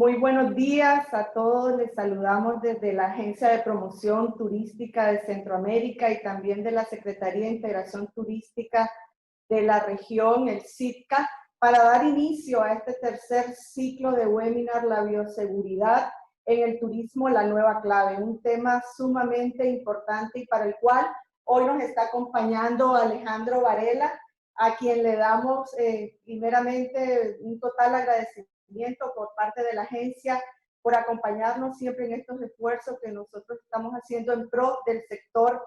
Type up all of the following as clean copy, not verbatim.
Muy buenos días a todos. Les saludamos desde la Agencia de Promoción Turística de Centroamérica y también de la Secretaría de Integración Turística de la región, el SITCA, para dar inicio a este tercer ciclo de webinar, la bioseguridad en el turismo, la nueva clave, un tema sumamente importante y para el cual hoy nos está acompañando Alejandro Varela, a quien le damos primeramente un total agradecimiento por parte de la agencia por acompañarnos siempre en estos esfuerzos que nosotros estamos haciendo en pro del sector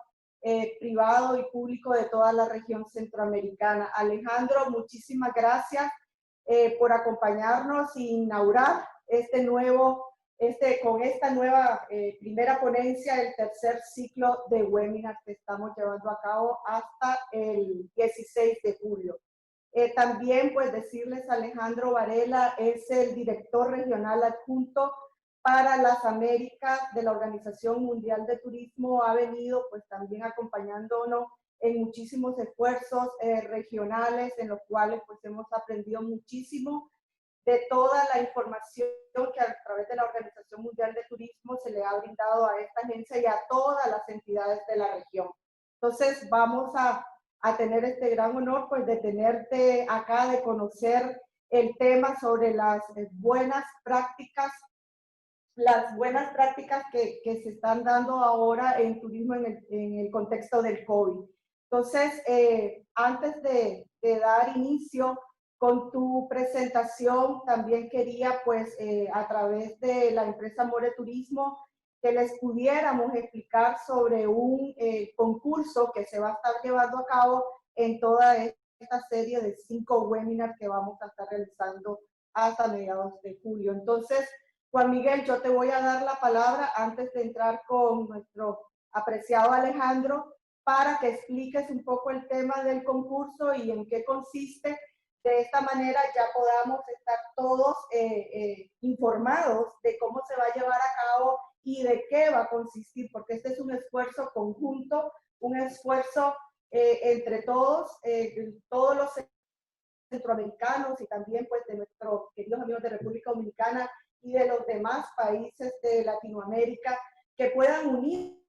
privado y público de toda la región centroamericana. Alejandro, muchísimas gracias por acompañarnos e inaugurar con esta nueva primera ponencia del tercer ciclo de webinars que estamos llevando a cabo hasta el 16 de julio. También pues decirles, Alejandro Varela es el director regional adjunto para las Américas de la Organización Mundial de Turismo. Ha venido pues también acompañándonos en muchísimos esfuerzos regionales en los cuales pues hemos aprendido muchísimo de toda la información que a través de la Organización Mundial de Turismo se le ha brindado a esta agencia y a todas las entidades de la región. Entonces vamos a tener este gran honor pues de tenerte acá, de conocer el tema sobre las buenas prácticas que se están dando ahora en turismo en el contexto del COVID. Entonces, antes de dar inicio con tu presentación, también quería pues a través de la empresa More Turismo que les pudiéramos explicar sobre un concurso que se va a estar llevando a cabo en toda esta serie de 5 webinars que vamos a estar realizando hasta mediados de julio. Entonces, Juan Miguel, yo te voy a dar la palabra antes de entrar con nuestro apreciado Alejandro para que expliques un poco el tema del concurso y en qué consiste. De esta manera ya podamos estar todos informados de cómo se va a llevar a cabo y de qué va a consistir, porque este es un esfuerzo conjunto, un esfuerzo entre todos los centroamericanos y también pues de nuestros queridos amigos de República Dominicana y de los demás países de Latinoamérica que puedan unirse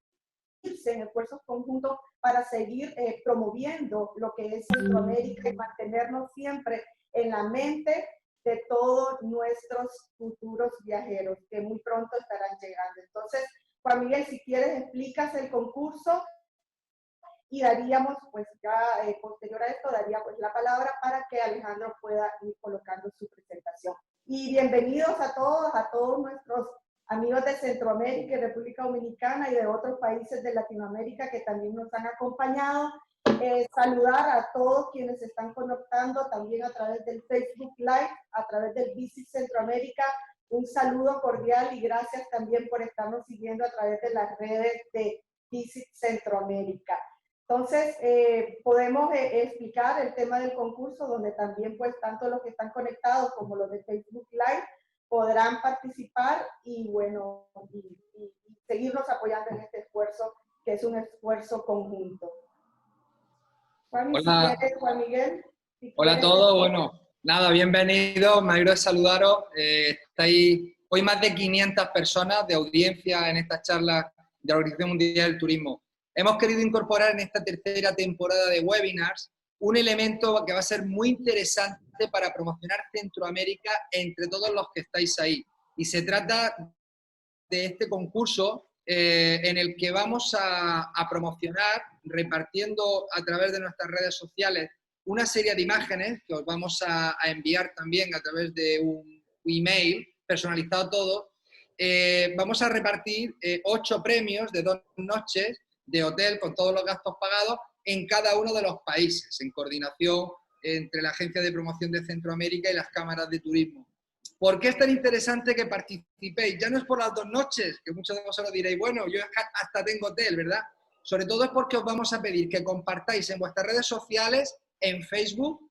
en esfuerzos conjuntos para seguir promoviendo lo que es Centroamérica y mantenernos siempre en la mente de todos nuestros futuros viajeros que muy pronto estarán llegando. Entonces, Juan Miguel, si quieres, explicas el concurso y daríamos, pues ya posterior a esto, daría pues la palabra para que Alejandro pueda ir colocando su presentación. Y bienvenidos a todos nuestros amigos de Centroamérica y República Dominicana y de otros países de Latinoamérica que también nos han acompañado. Saludar a todos quienes se están conectando también a través del Facebook Live, a través del Visit Centroamérica. Un saludo cordial y gracias también por estarnos siguiendo a través de las redes de Visit Centroamérica. Entonces, podemos explicar el tema del concurso, donde también pues tanto los que están conectados como los de Facebook Live podrán participar y bueno, y seguirnos apoyando en este esfuerzo, que es un esfuerzo conjunto. Hola, si quieres, Juan Miguel. Hola a todos, bueno, nada, bienvenidos, me alegro de saludaros. Estáis hoy más de 500 personas de audiencia en esta charla de la Organización Mundial del Turismo. Hemos querido incorporar en esta tercera temporada de webinars un elemento que va a ser muy interesante para promocionar Centroamérica entre todos los que estáis ahí. Y se trata de este concurso en el que vamos a promocionar, repartiendo a través de nuestras redes sociales una serie de imágenes que os vamos a enviar también a través de un email personalizado todo. Vamos a repartir 8 premios de 2 noches de hotel con todos los gastos pagados en cada uno de los países, en coordinación entre la Agencia de Promoción de Centroamérica y las cámaras de turismo. ¿Por qué es tan interesante que participéis? Ya no es por las 2 noches, que muchos de vosotros diréis, bueno, yo hasta tengo hotel, ¿verdad? Sobre todo es porque os vamos a pedir que compartáis en vuestras redes sociales, en Facebook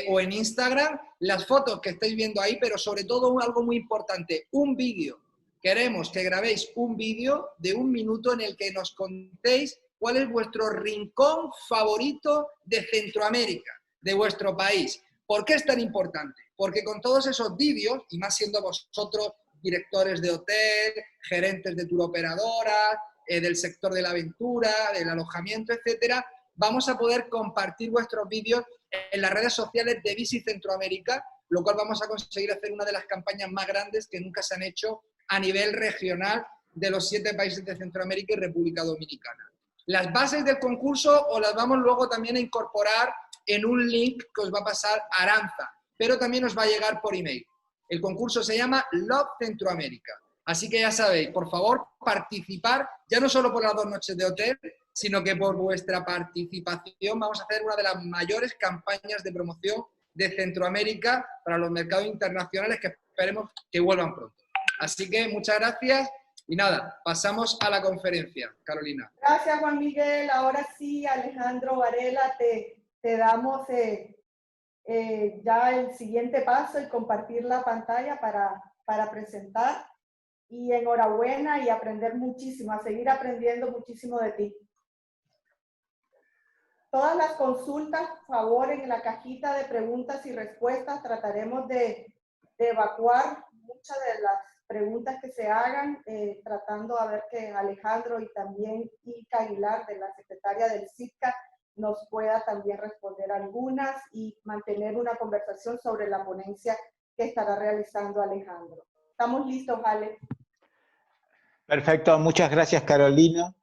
o en Instagram, las fotos que estáis viendo ahí, pero sobre todo algo muy importante, un vídeo. Queremos que grabéis un vídeo de 1 minuto en el que nos contéis cuál es vuestro rincón favorito de Centroamérica, de vuestro país. ¿Por qué es tan importante? Porque con todos esos vídeos, y más siendo vosotros directores de hotel, gerentes de turoperadoras, del sector de la aventura, del alojamiento, etcétera, vamos a poder compartir vuestros vídeos en las redes sociales de Visit Centroamérica, lo cual vamos a conseguir hacer una de las campañas más grandes que nunca se han hecho a nivel regional de los 7 países de Centroamérica y República Dominicana. Las bases del concurso os las vamos luego también a incorporar en un link que os va a pasar Aranza, pero también os va a llegar por email. El concurso se llama Love Centroamérica. Así que ya sabéis, por favor, participar, ya no solo por las 2 noches de hotel, sino que por vuestra participación vamos a hacer una de las mayores campañas de promoción de Centroamérica para los mercados internacionales que esperemos que vuelvan pronto. Así que muchas gracias y nada, pasamos a la conferencia, Carolina. Gracias, Juan Miguel. Ahora sí, Alejandro Varela, te damos ya el siguiente paso y compartir la pantalla para presentar. Y enhorabuena y aprender muchísimo, a seguir aprendiendo muchísimo de ti. Todas las consultas, por favor, en la cajita de preguntas y respuestas trataremos de evacuar muchas de las preguntas que se hagan, tratando a ver que Alejandro y también Ilka Aguilar, de la secretaria del CITCA, nos pueda también responder algunas y mantener una conversación sobre la ponencia que estará realizando Alejandro. ¿Estamos listos, Ale? Perfecto, muchas gracias, Carolina.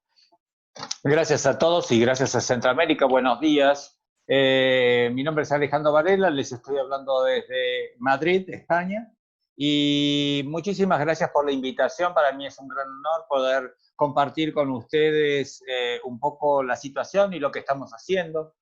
Gracias a todos y gracias a Centroamérica. Buenos días. Mi nombre es Alejandro Varela, les estoy hablando desde Madrid, España. Y muchísimas gracias por la invitación. Para mí es un gran honor poder compartir con ustedes un poco la situación y lo que estamos haciendo.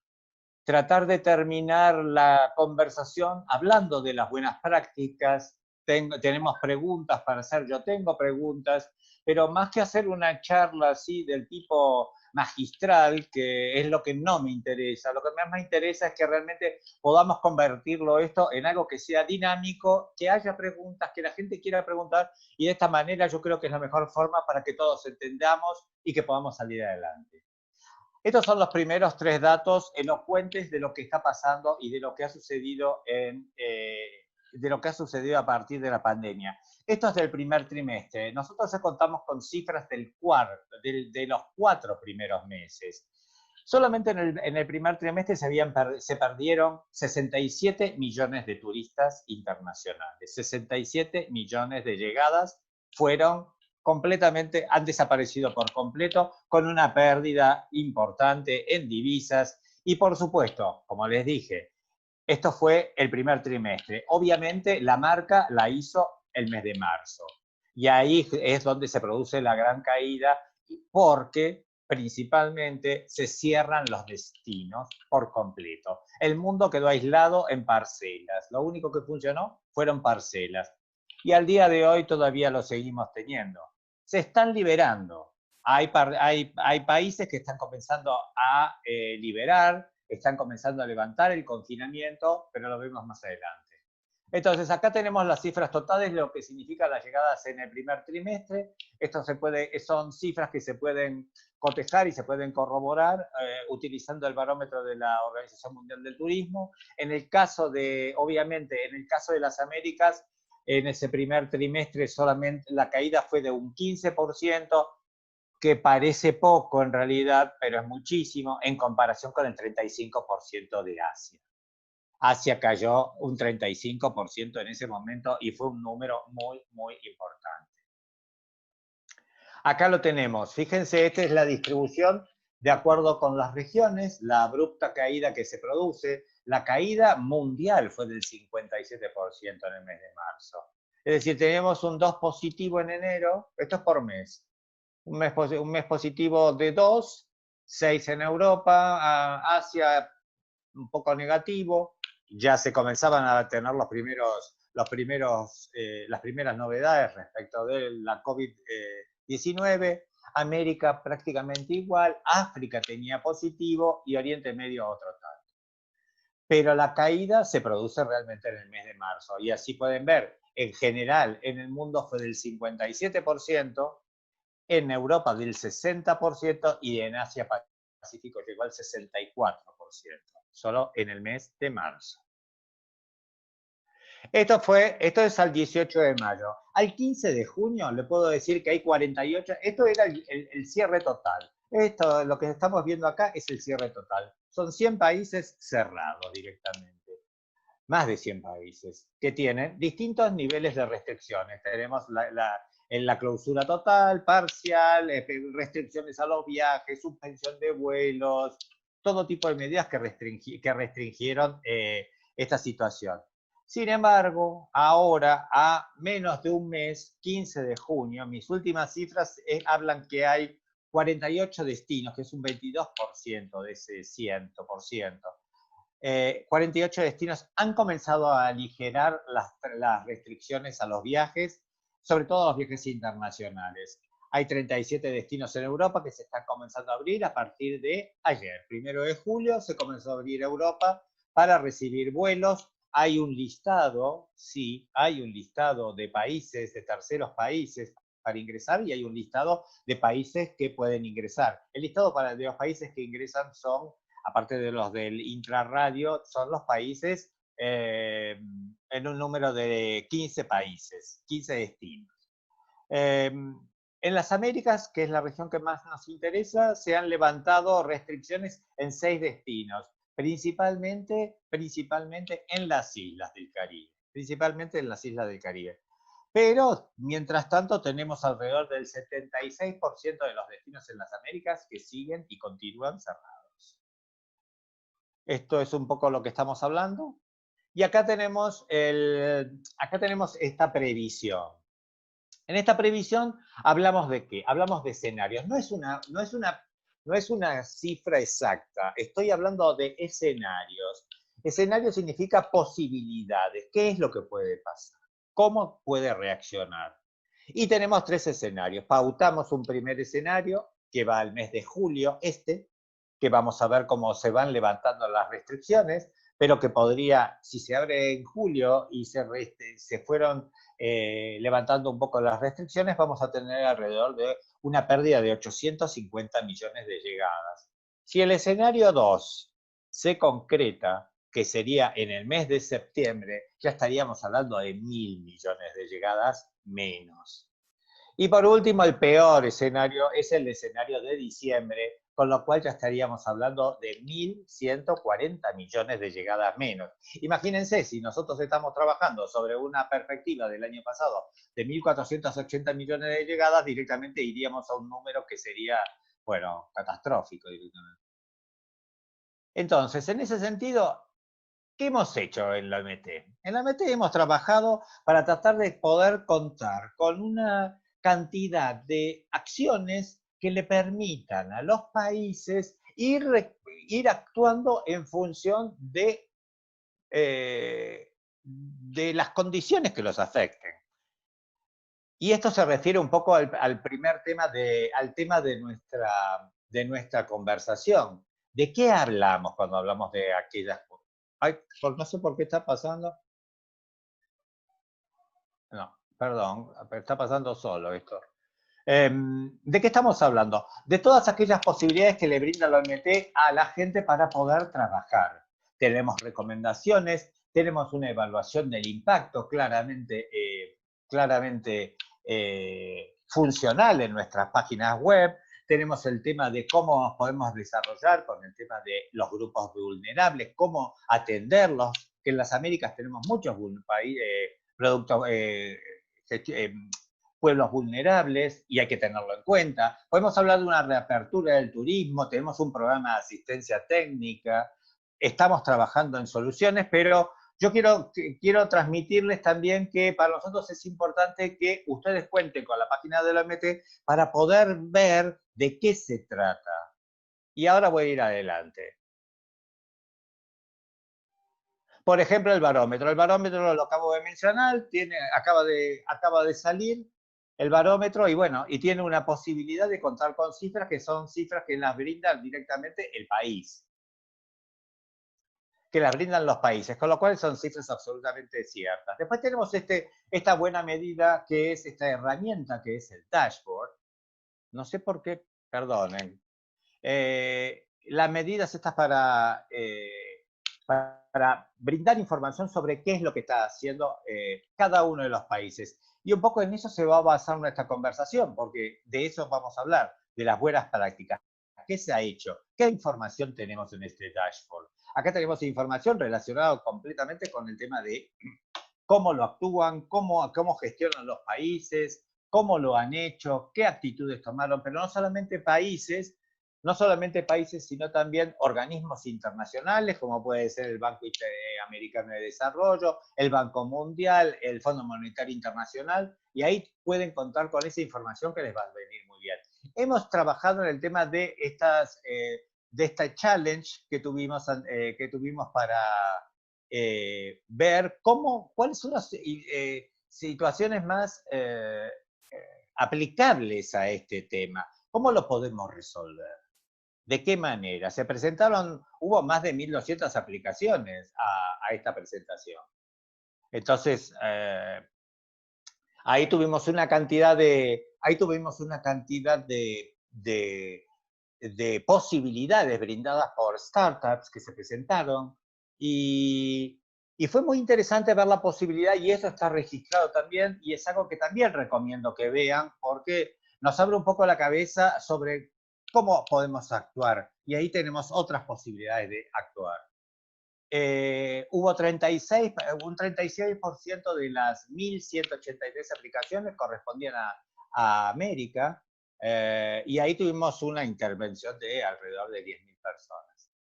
Tratar de terminar la conversación hablando de las buenas prácticas. Tenemos preguntas para hacer, yo tengo preguntas, pero más que hacer una charla así del tipo magistral, que es lo que no me interesa, lo que más me interesa es que realmente podamos convertirlo esto en algo que sea dinámico, que haya preguntas, que la gente quiera preguntar, y de esta manera yo creo que es la mejor forma para que todos entendamos y que podamos salir adelante. Estos son los primeros 3 datos elocuentes de lo que está pasando y de lo que ha sucedido a partir de la pandemia. Esto es del primer trimestre. Nosotros ya contamos con cifras de los 4 primeros meses. Solamente en el primer trimestre se perdieron 67 millones de turistas internacionales. 67 millones de llegadas han desaparecido por completo, con una pérdida importante en divisas. Y por supuesto, como les dije, esto fue el primer trimestre. Obviamente la marca la hizo el mes de marzo. Y ahí es donde se produce la gran caída, porque principalmente se cierran los destinos por completo. El mundo quedó aislado en parcelas. Lo único que funcionó fueron parcelas. Y al día de hoy todavía lo seguimos teniendo. Se están liberando. Hay países que están comenzando a liberar, están comenzando a levantar el confinamiento, pero lo vemos más adelante. Entonces, acá tenemos las cifras totales de lo que significa las llegadas en el primer trimestre. Esto son cifras que se pueden cotejar y se pueden corroborar utilizando el barómetro de la Organización Mundial del Turismo. Obviamente, en el caso de las Américas, en ese primer trimestre solamente la caída fue de un 15%, que parece poco en realidad, pero es muchísimo en comparación con el 35% de Asia. Asia cayó un 35% en ese momento y fue un número muy, muy importante. Acá lo tenemos. Fíjense, esta es la distribución de acuerdo con las regiones, la abrupta caída que se produce. La caída mundial fue del 57% en el mes de marzo. Es decir, tenemos un 2 positivo en enero, esto es por mes. Un mes positivo de 2, 6 en Europa, Asia un poco negativo. Ya se comenzaban a tener las primeras novedades respecto de la COVID-19. América prácticamente igual, África tenía positivo y Oriente Medio otro tanto. Pero la caída se produce realmente en el mes de marzo. Y así pueden ver, en general, en el mundo fue del 57%, en Europa del 60% y en Asia Pacífico llegó al 64%, solo en el mes de marzo. Esto es al 18 de mayo. Al 15 de junio le puedo decir que hay 48, esto era el cierre total. Esto, lo que estamos viendo acá es el cierre total. Son 100 países cerrados directamente. Más de 100 países que tienen distintos niveles de restricciones. Tenemos en la clausura total, parcial, restricciones a los viajes, suspensión de vuelos, todo tipo de medidas que restringieron esta situación. Sin embargo, ahora, a menos de un mes, 15 de junio, mis últimas cifras hablan que hay 48 destinos, que es un 22% de ese 100%. 48 destinos han comenzado a aligerar las restricciones a los viajes, sobre todo a los viajes internacionales. Hay 37 destinos en Europa que se están comenzando a abrir a partir de ayer. 1 de julio se comenzó a abrir Europa para recibir vuelos. Hay un listado, sí, hay un listado de países, de terceros países para ingresar y hay un listado de países que pueden ingresar. El listado de los países que ingresan son, aparte de los del intrarradio, son los países en un número de 15 países, 15 destinos. En las Américas, que es la región que más nos interesa, se han levantado restricciones en 6 destinos, principalmente en las islas del Caribe. Principalmente en las islas del Caribe. Pero, mientras tanto, tenemos alrededor del 76% de los destinos en las Américas que siguen y continúan cerrados. Esto es un poco lo que estamos hablando. Y acá tenemos esta previsión. En esta previsión hablamos de qué? Hablamos de escenarios. No es una cifra exacta. Estoy hablando de escenarios. Escenario significa posibilidades. ¿Qué es lo que puede pasar? ¿Cómo puede reaccionar? Y tenemos 3 escenarios. Pautamos un primer escenario que va al mes de julio, que vamos a ver cómo se van levantando las restricciones, pero que podría, si se abre en julio y se fueron levantando un poco las restricciones, vamos a tener alrededor de una pérdida de 850 millones de llegadas. Si el escenario 2 se concreta, que sería en el mes de septiembre, ya estaríamos hablando de 1.000 millones de llegadas menos. Y por último, el peor escenario es el escenario de diciembre, con lo cual ya estaríamos hablando de 1.140 millones de llegadas menos. Imagínense, si nosotros estamos trabajando sobre una perspectiva del año pasado de 1.480 millones de llegadas, directamente iríamos a un número que sería, bueno, catastrófico directamente. Entonces, en ese sentido, ¿qué hemos hecho en la OMT? En la OMT hemos trabajado para tratar de poder contar con una cantidad de acciones que le permitan a los países ir actuando en función de las condiciones que los afecten. Y esto se refiere un poco al primer tema, al tema de nuestra conversación. ¿De qué hablamos cuando hablamos de aquellas cosas? Ay, no sé por qué está pasando. No, perdón, está pasando solo esto. ¿De qué estamos hablando? De todas aquellas posibilidades que le brinda la OMT a la gente para poder trabajar. Tenemos recomendaciones, tenemos una evaluación del impacto claramente funcional en nuestras páginas web. Tenemos el tema de cómo nos podemos desarrollar con el tema de los grupos vulnerables, cómo atenderlos, que en las Américas tenemos muchos pueblos vulnerables y hay que tenerlo en cuenta. Podemos hablar de una reapertura del turismo, tenemos un programa de asistencia técnica, estamos trabajando en soluciones, pero yo quiero transmitirles también que para nosotros es importante que ustedes cuenten con la página de la OMT para poder ver de qué se trata. Y ahora voy a ir adelante. Por ejemplo, el barómetro. El barómetro lo acabo de mencionar, acaba de salir el barómetro y bueno, y tiene una posibilidad de contar con cifras que son cifras que las brinda directamente el país. Que las brindan los países, con lo cual son cifras absolutamente ciertas. Después tenemos esta buena medida que es esta herramienta que es el dashboard. No sé por qué, perdonen. Las medidas estas para brindar información sobre qué es lo que está haciendo cada uno de los países. Y un poco en eso se va a basar nuestra conversación, porque de eso vamos a hablar, de las buenas prácticas. ¿Qué se ha hecho? ¿Qué información tenemos en este dashboard? Acá tenemos información relacionada completamente con el tema de cómo lo actúan, cómo gestionan los países, cómo lo han hecho, qué actitudes tomaron, pero no solamente países, sino también organismos internacionales, como puede ser el Banco Interamericano de Desarrollo, el Banco Mundial, el Fondo Monetario Internacional, y ahí pueden contar con esa información que les va a venir muy bien. Hemos trabajado en el tema de esta challenge que tuvimos para ver cuáles son las situaciones más aplicables a este tema. ¿Cómo lo podemos resolver? ¿De qué manera? Hubo más de 1.200 aplicaciones a esta presentación. Entonces, ahí tuvimos una cantidad de posibilidades brindadas por startups que se presentaron y fue muy interesante ver la posibilidad, y eso está registrado también, y es algo que también recomiendo que vean porque nos abre un poco la cabeza sobre cómo podemos actuar, y ahí tenemos otras posibilidades de actuar. Hubo un 36% de las 1.183 aplicaciones correspondían a América, y ahí tuvimos una intervención de alrededor de 10.000 personas.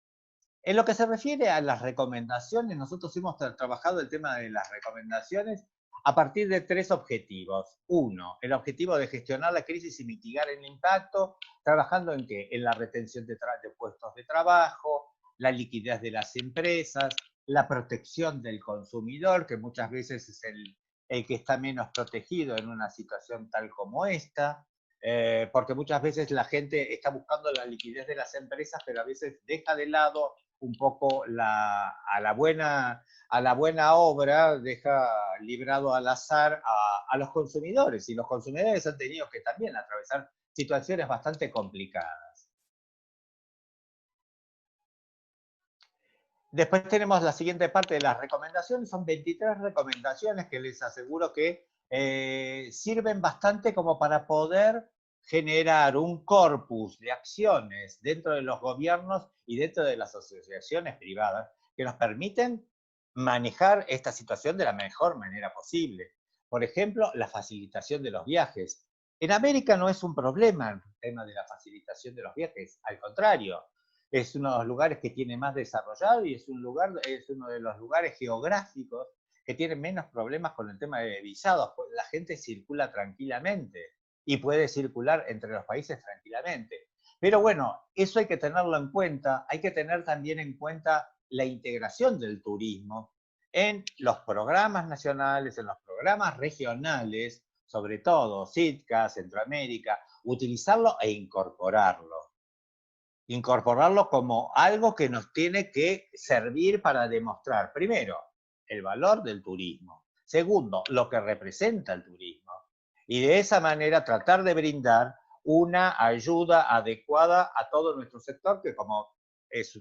En lo que se refiere a las recomendaciones, nosotros hemos trabajado el tema de las recomendaciones a partir de 3 objetivos. Uno, el objetivo de gestionar la crisis y mitigar el impacto, trabajando en ¿qué? En la retención de puestos de trabajo, la liquidez de las empresas, la protección del consumidor, que muchas veces es el que está menos protegido en una situación tal como esta, porque muchas veces la gente está buscando la liquidez de las empresas, pero a veces deja de lado un poco a la buena obra, deja librado al azar a los consumidores, y los consumidores han tenido que también atravesar situaciones bastante complicadas. Después tenemos la siguiente parte de las recomendaciones, son 23 recomendaciones que les aseguro que sirven bastante como para poder generar un corpus de acciones dentro de los gobiernos y dentro de las asociaciones privadas que nos permiten manejar esta situación de la mejor manera posible. Por ejemplo, la facilitación de los viajes. En América no es un problema el tema de la facilitación de los viajes, al contrario, es uno de los lugares que tiene más desarrollado y es uno de los lugares geográficos que tiene menos problemas con el tema de visados. La gente circula tranquilamente y puede circular entre los países tranquilamente. Pero bueno, eso hay que tenerlo en cuenta. Hay que tener también en cuenta la integración del turismo en los programas nacionales, en los programas regionales, sobre todo SITCA, Centroamérica, utilizarlo e incorporarlo. Incorporarlo como algo que nos tiene que servir para demostrar, primero, el valor del turismo. Segundo, lo que representa el turismo. Y de esa manera tratar de brindar una ayuda adecuada a todo nuestro sector, que como es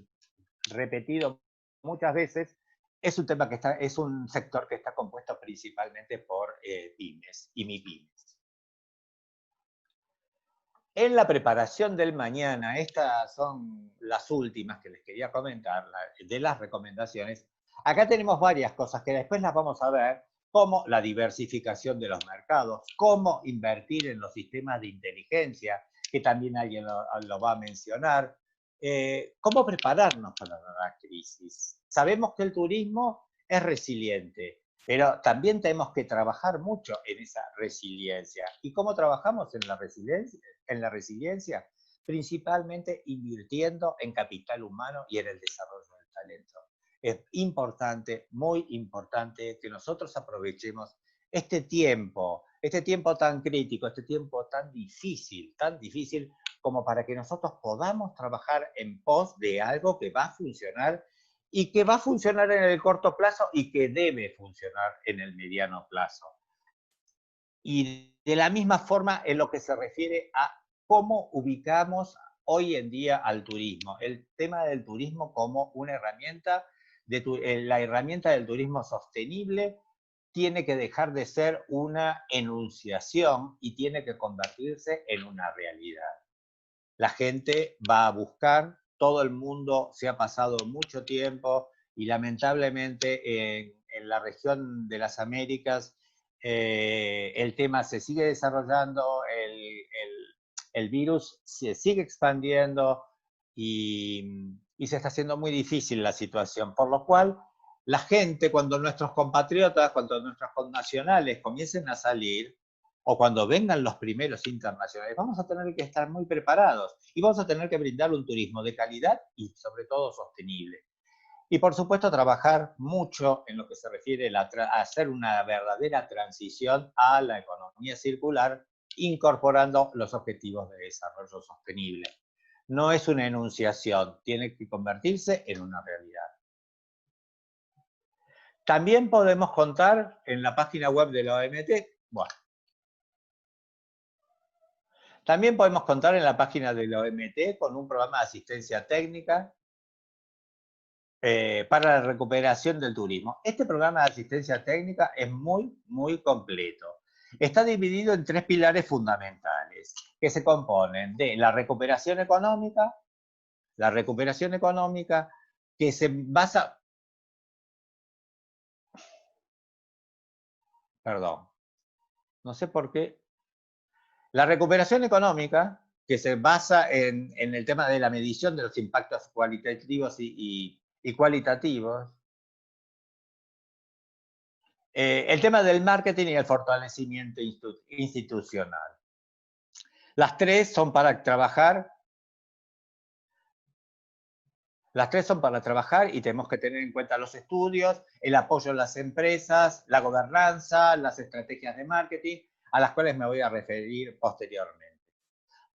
repetido muchas veces, es un sector que está compuesto principalmente por pymes y MIPYMES. En la preparación del mañana, estas son las últimas que les quería comentar, de las recomendaciones. Acá tenemos varias cosas que después las vamos a ver, como la diversificación de los mercados, cómo invertir en los sistemas de inteligencia, que también alguien lo va a mencionar, cómo prepararnos para la crisis. Sabemos que el turismo es resiliente, pero también tenemos que trabajar mucho en esa resiliencia. ¿Y cómo trabajamos en la resiliencia? Principalmente invirtiendo en capital humano y en el desarrollo del talento. Es importante, muy importante, que nosotros aprovechemos este tiempo tan crítico, este tiempo tan difícil, como para que nosotros podamos trabajar en pos de algo que va a funcionar y que va a funcionar en el corto plazo y que debe funcionar en el mediano plazo. Y de la misma forma en lo que se refiere a cómo ubicamos hoy en día al turismo, el tema del turismo como una herramienta la herramienta del turismo sostenible tiene que dejar de ser una enunciación y tiene que convertirse en una realidad. La gente va a buscar, todo el mundo se ha pasado mucho tiempo y lamentablemente en la región de las Américas el tema se sigue desarrollando, el virus se sigue expandiendo y se está haciendo muy difícil la situación, por lo cual la gente, cuando nuestros compatriotas, cuando nuestros connacionales comiencen a salir, o cuando vengan los primeros internacionales, vamos a tener que estar muy preparados y vamos a tener que brindar un turismo de calidad y sobre todo sostenible. Y por supuesto trabajar mucho en lo que se refiere a hacer una verdadera transición a la economía circular, incorporando los objetivos de desarrollo sostenible. No es una enunciación, tiene que convertirse en una realidad. También podemos contar en la página web de la OMT, también podemos contar en la página de la OMT con un programa de asistencia técnica para la recuperación del turismo. Este programa de asistencia técnica es muy completo. Está dividido en 3 pilares fundamentales que se componen de la recuperación económica que se basa... Perdón, no sé por qué. La recuperación económica, que se basa en el tema de la medición de los impactos cualitativos y cualitativos, el tema del marketing y el fortalecimiento institucional. Las tres son para trabajar. Las tres son para trabajar y tenemos que tener en cuenta los estudios, el apoyo a las empresas, la gobernanza, las estrategias de marketing, a las cuales me voy a referir posteriormente.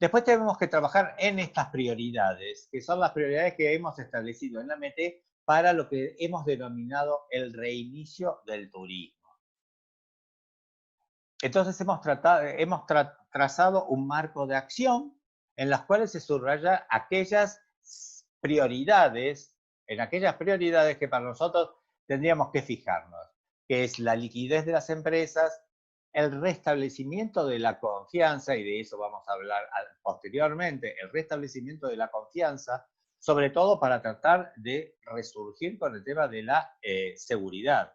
Después tenemos que trabajar en estas prioridades, que son las prioridades que hemos establecido en la MT para lo que hemos denominado el reinicio del turismo. Entonces hemos trazado un marco de acción en las cuales se subraya aquellas prioridades, que para nosotros tendríamos que fijarnos, que es la liquidez de las empresas, el restablecimiento de la confianza, y de eso vamos a hablar posteriormente, el restablecimiento de la confianza, sobre todo para tratar de resurgir con el tema de la seguridad.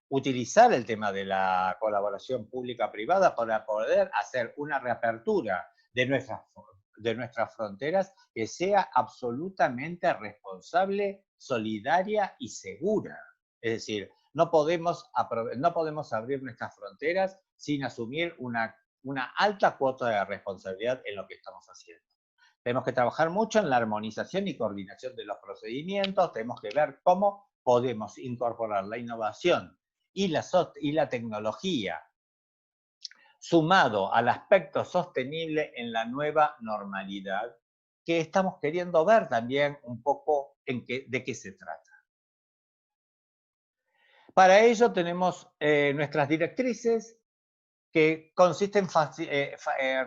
Utilizar el tema de la colaboración pública-privada para poder hacer una reapertura de nuestras fronteras que sea absolutamente responsable, solidaria y segura. Es decir, no podemos abrir nuestras fronteras sin asumir una alta cuota de responsabilidad en lo que estamos haciendo. Tenemos que trabajar mucho en la armonización y coordinación de los procedimientos, tenemos que ver cómo podemos incorporar la innovación y la tecnología sumado al aspecto sostenible en la nueva normalidad que estamos queriendo ver también un poco de qué se trata. Para ello tenemos nuestras directrices que consisten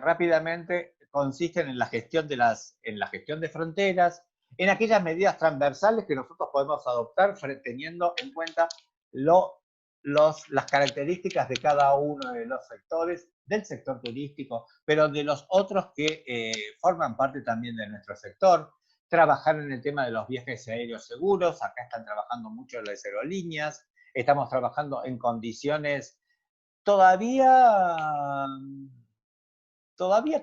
rápidamente en la gestión de fronteras, en aquellas medidas transversales que nosotros podemos adoptar teniendo en cuenta las características de cada uno de los sectores, del sector turístico, pero de los otros que forman parte también de nuestro sector. Trabajar en el tema de los viajes aéreos seguros, acá están trabajando mucho las aerolíneas, estamos trabajando en condiciones todavía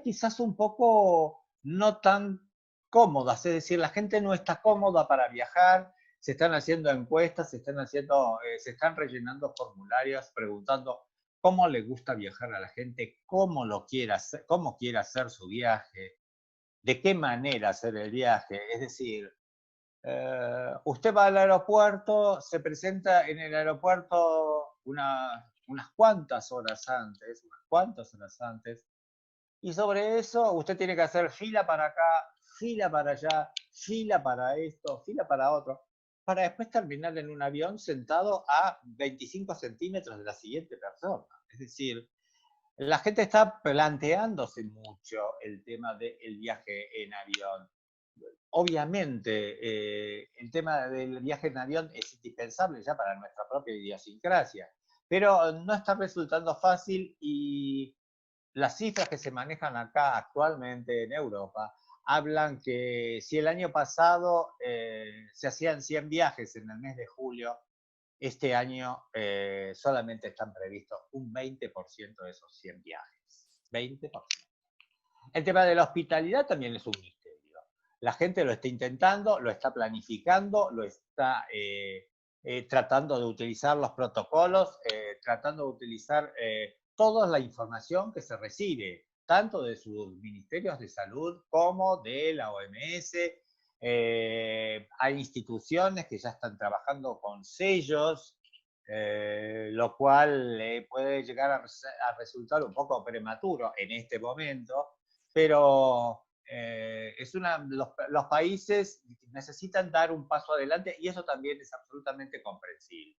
quizás un poco no tan cómodas, es decir, la gente no está cómoda para viajar, se están haciendo encuestas, se están rellenando formularios preguntando cómo le gusta viajar a la gente, cómo quiere hacer su viaje, de qué manera hacer el viaje. Es decir, usted va al aeropuerto, se presenta en el aeropuerto unas cuantas horas antes, y sobre eso usted tiene que hacer fila para acá, fila para allá, fila para esto, fila para otro, para después terminar en un avión sentado a 25 centímetros de la siguiente persona. Es decir, la gente está planteándose mucho el tema del viaje en avión. obviamente, el tema del viaje en avión es indispensable ya para nuestra propia idiosincrasia, pero no está resultando fácil y las cifras que se manejan acá actualmente en Europa hablan que si el año pasado se hacían 100 viajes en el mes de julio, este año solamente están previstos un 20% de esos 100 viajes. 20%. El tema de la hospitalidad también es un misterio. La gente lo está intentando, lo está planificando, lo está tratando de utilizar los protocolos, tratando de utilizar toda la información que se recibe, tanto de sus ministerios de salud como de la OMS. Hay instituciones que ya están trabajando con sellos, lo cual puede llegar a resultar un poco prematuro en este momento, pero los países necesitan dar un paso adelante y eso también es absolutamente comprensible.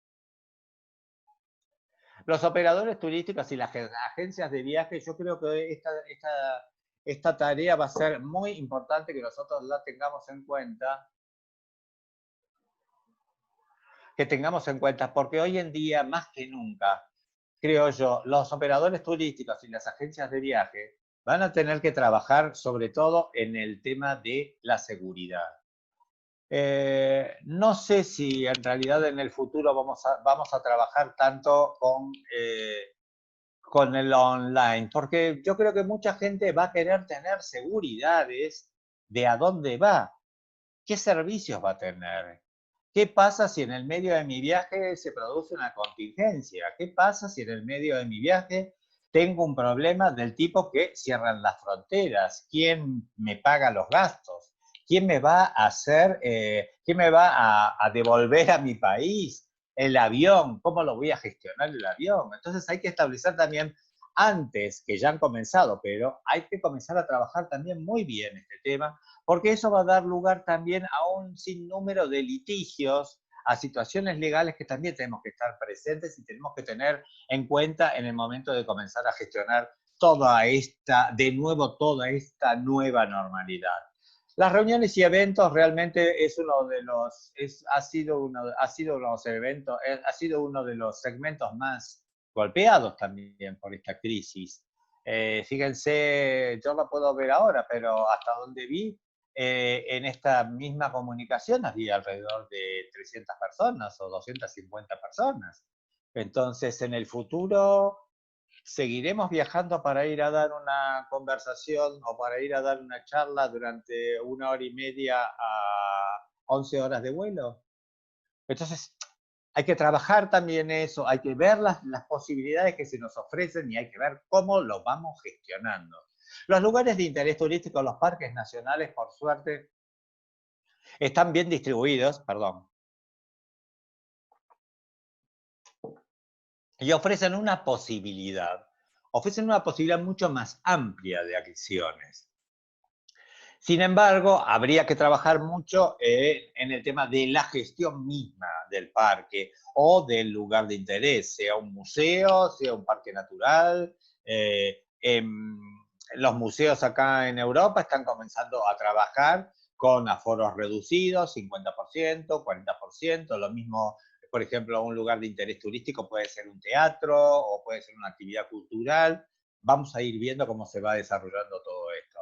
Los operadores turísticos y las agencias de viaje, yo creo que esta tarea va a ser muy importante que nosotros la tengamos en cuenta. Porque hoy en día, más que nunca, creo yo, los operadores turísticos y las agencias de viaje van a tener que trabajar sobre todo en el tema de la seguridad. No sé si en realidad en el futuro vamos a trabajar tanto con el online, porque yo creo que mucha gente va a querer tener seguridades de a dónde va, qué servicios va a tener. ¿Qué pasa si en el medio de mi viaje se produce una contingencia? ¿Qué pasa si en el medio de mi viaje tengo un problema del tipo que cierran las fronteras? ¿Quién me paga los gastos? ¿Quién me va a hacer, quién me va a devolver a mi país? El avión, ¿cómo lo voy a gestionar el avión? Entonces hay que establecer también, antes que ya han comenzado, pero hay que comenzar a trabajar también muy bien este tema, porque eso va a dar lugar también a un sinnúmero de litigios, a situaciones legales que también tenemos que estar presentes y tenemos que tener en cuenta en el momento de comenzar a gestionar toda esta nueva normalidad. Las reuniones y eventos realmente ha sido uno de los segmentos más golpeados también por esta crisis. Fíjense, yo lo puedo ver ahora, pero hasta donde vi, en esta misma comunicación había alrededor de 300 personas o 250 personas. Entonces, en el futuro, ¿seguiremos viajando para ir a dar una conversación o para ir a dar una charla durante 1 hora y media a 11 horas de vuelo? Entonces, hay que trabajar también eso, hay que ver las posibilidades que se nos ofrecen y hay que ver cómo lo vamos gestionando. Los lugares de interés turístico, los parques nacionales, por suerte, están bien distribuidos, y ofrecen una posibilidad mucho más amplia de acciones. Sin embargo, habría que trabajar mucho en el tema de la gestión misma del parque o del lugar de interés, sea un museo, sea un parque natural. Los museos acá en Europa están comenzando a trabajar con aforos reducidos, 50%, 40%, lo mismo, por ejemplo, un lugar de interés turístico puede ser un teatro o puede ser una actividad cultural. Vamos a ir viendo cómo se va desarrollando todo esto.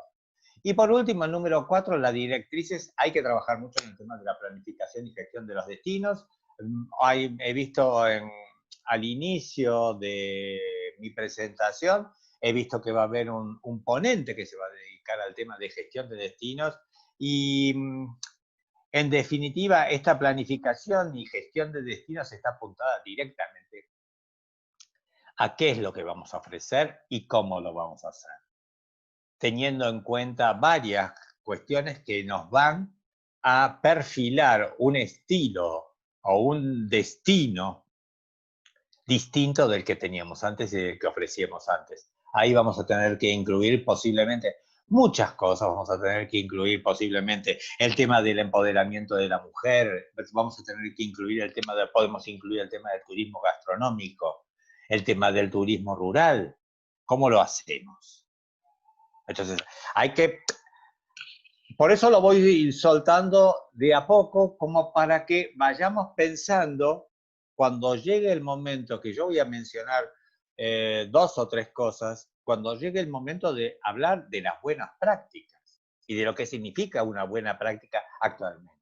Y por último, el número 4, las directrices. Hay que trabajar mucho en el tema de la planificación y gestión de los destinos. He visto al inicio de mi presentación, he visto que va a haber un ponente que se va a dedicar al tema de gestión de destinos y en definitiva esta planificación y gestión de destinos está apuntada directamente a qué es lo que vamos a ofrecer y cómo lo vamos a hacer, teniendo en cuenta varias cuestiones que nos van a perfilar un estilo o un destino distinto del que teníamos antes y del que ofrecíamos antes. Ahí vamos a tener que incluir posiblemente muchas cosas, vamos a tener que incluir posiblemente el tema del empoderamiento de la mujer, vamos a tener que incluir podemos incluir el tema del turismo gastronómico, el tema del turismo rural. ¿Cómo lo hacemos? Entonces, hay que por eso lo voy soltando de a poco, como para que vayamos pensando, cuando llegue el momento, que yo voy a mencionar 2 o 3 cosas, cuando llegue el momento de hablar de las buenas prácticas y de lo que significa una buena práctica actualmente.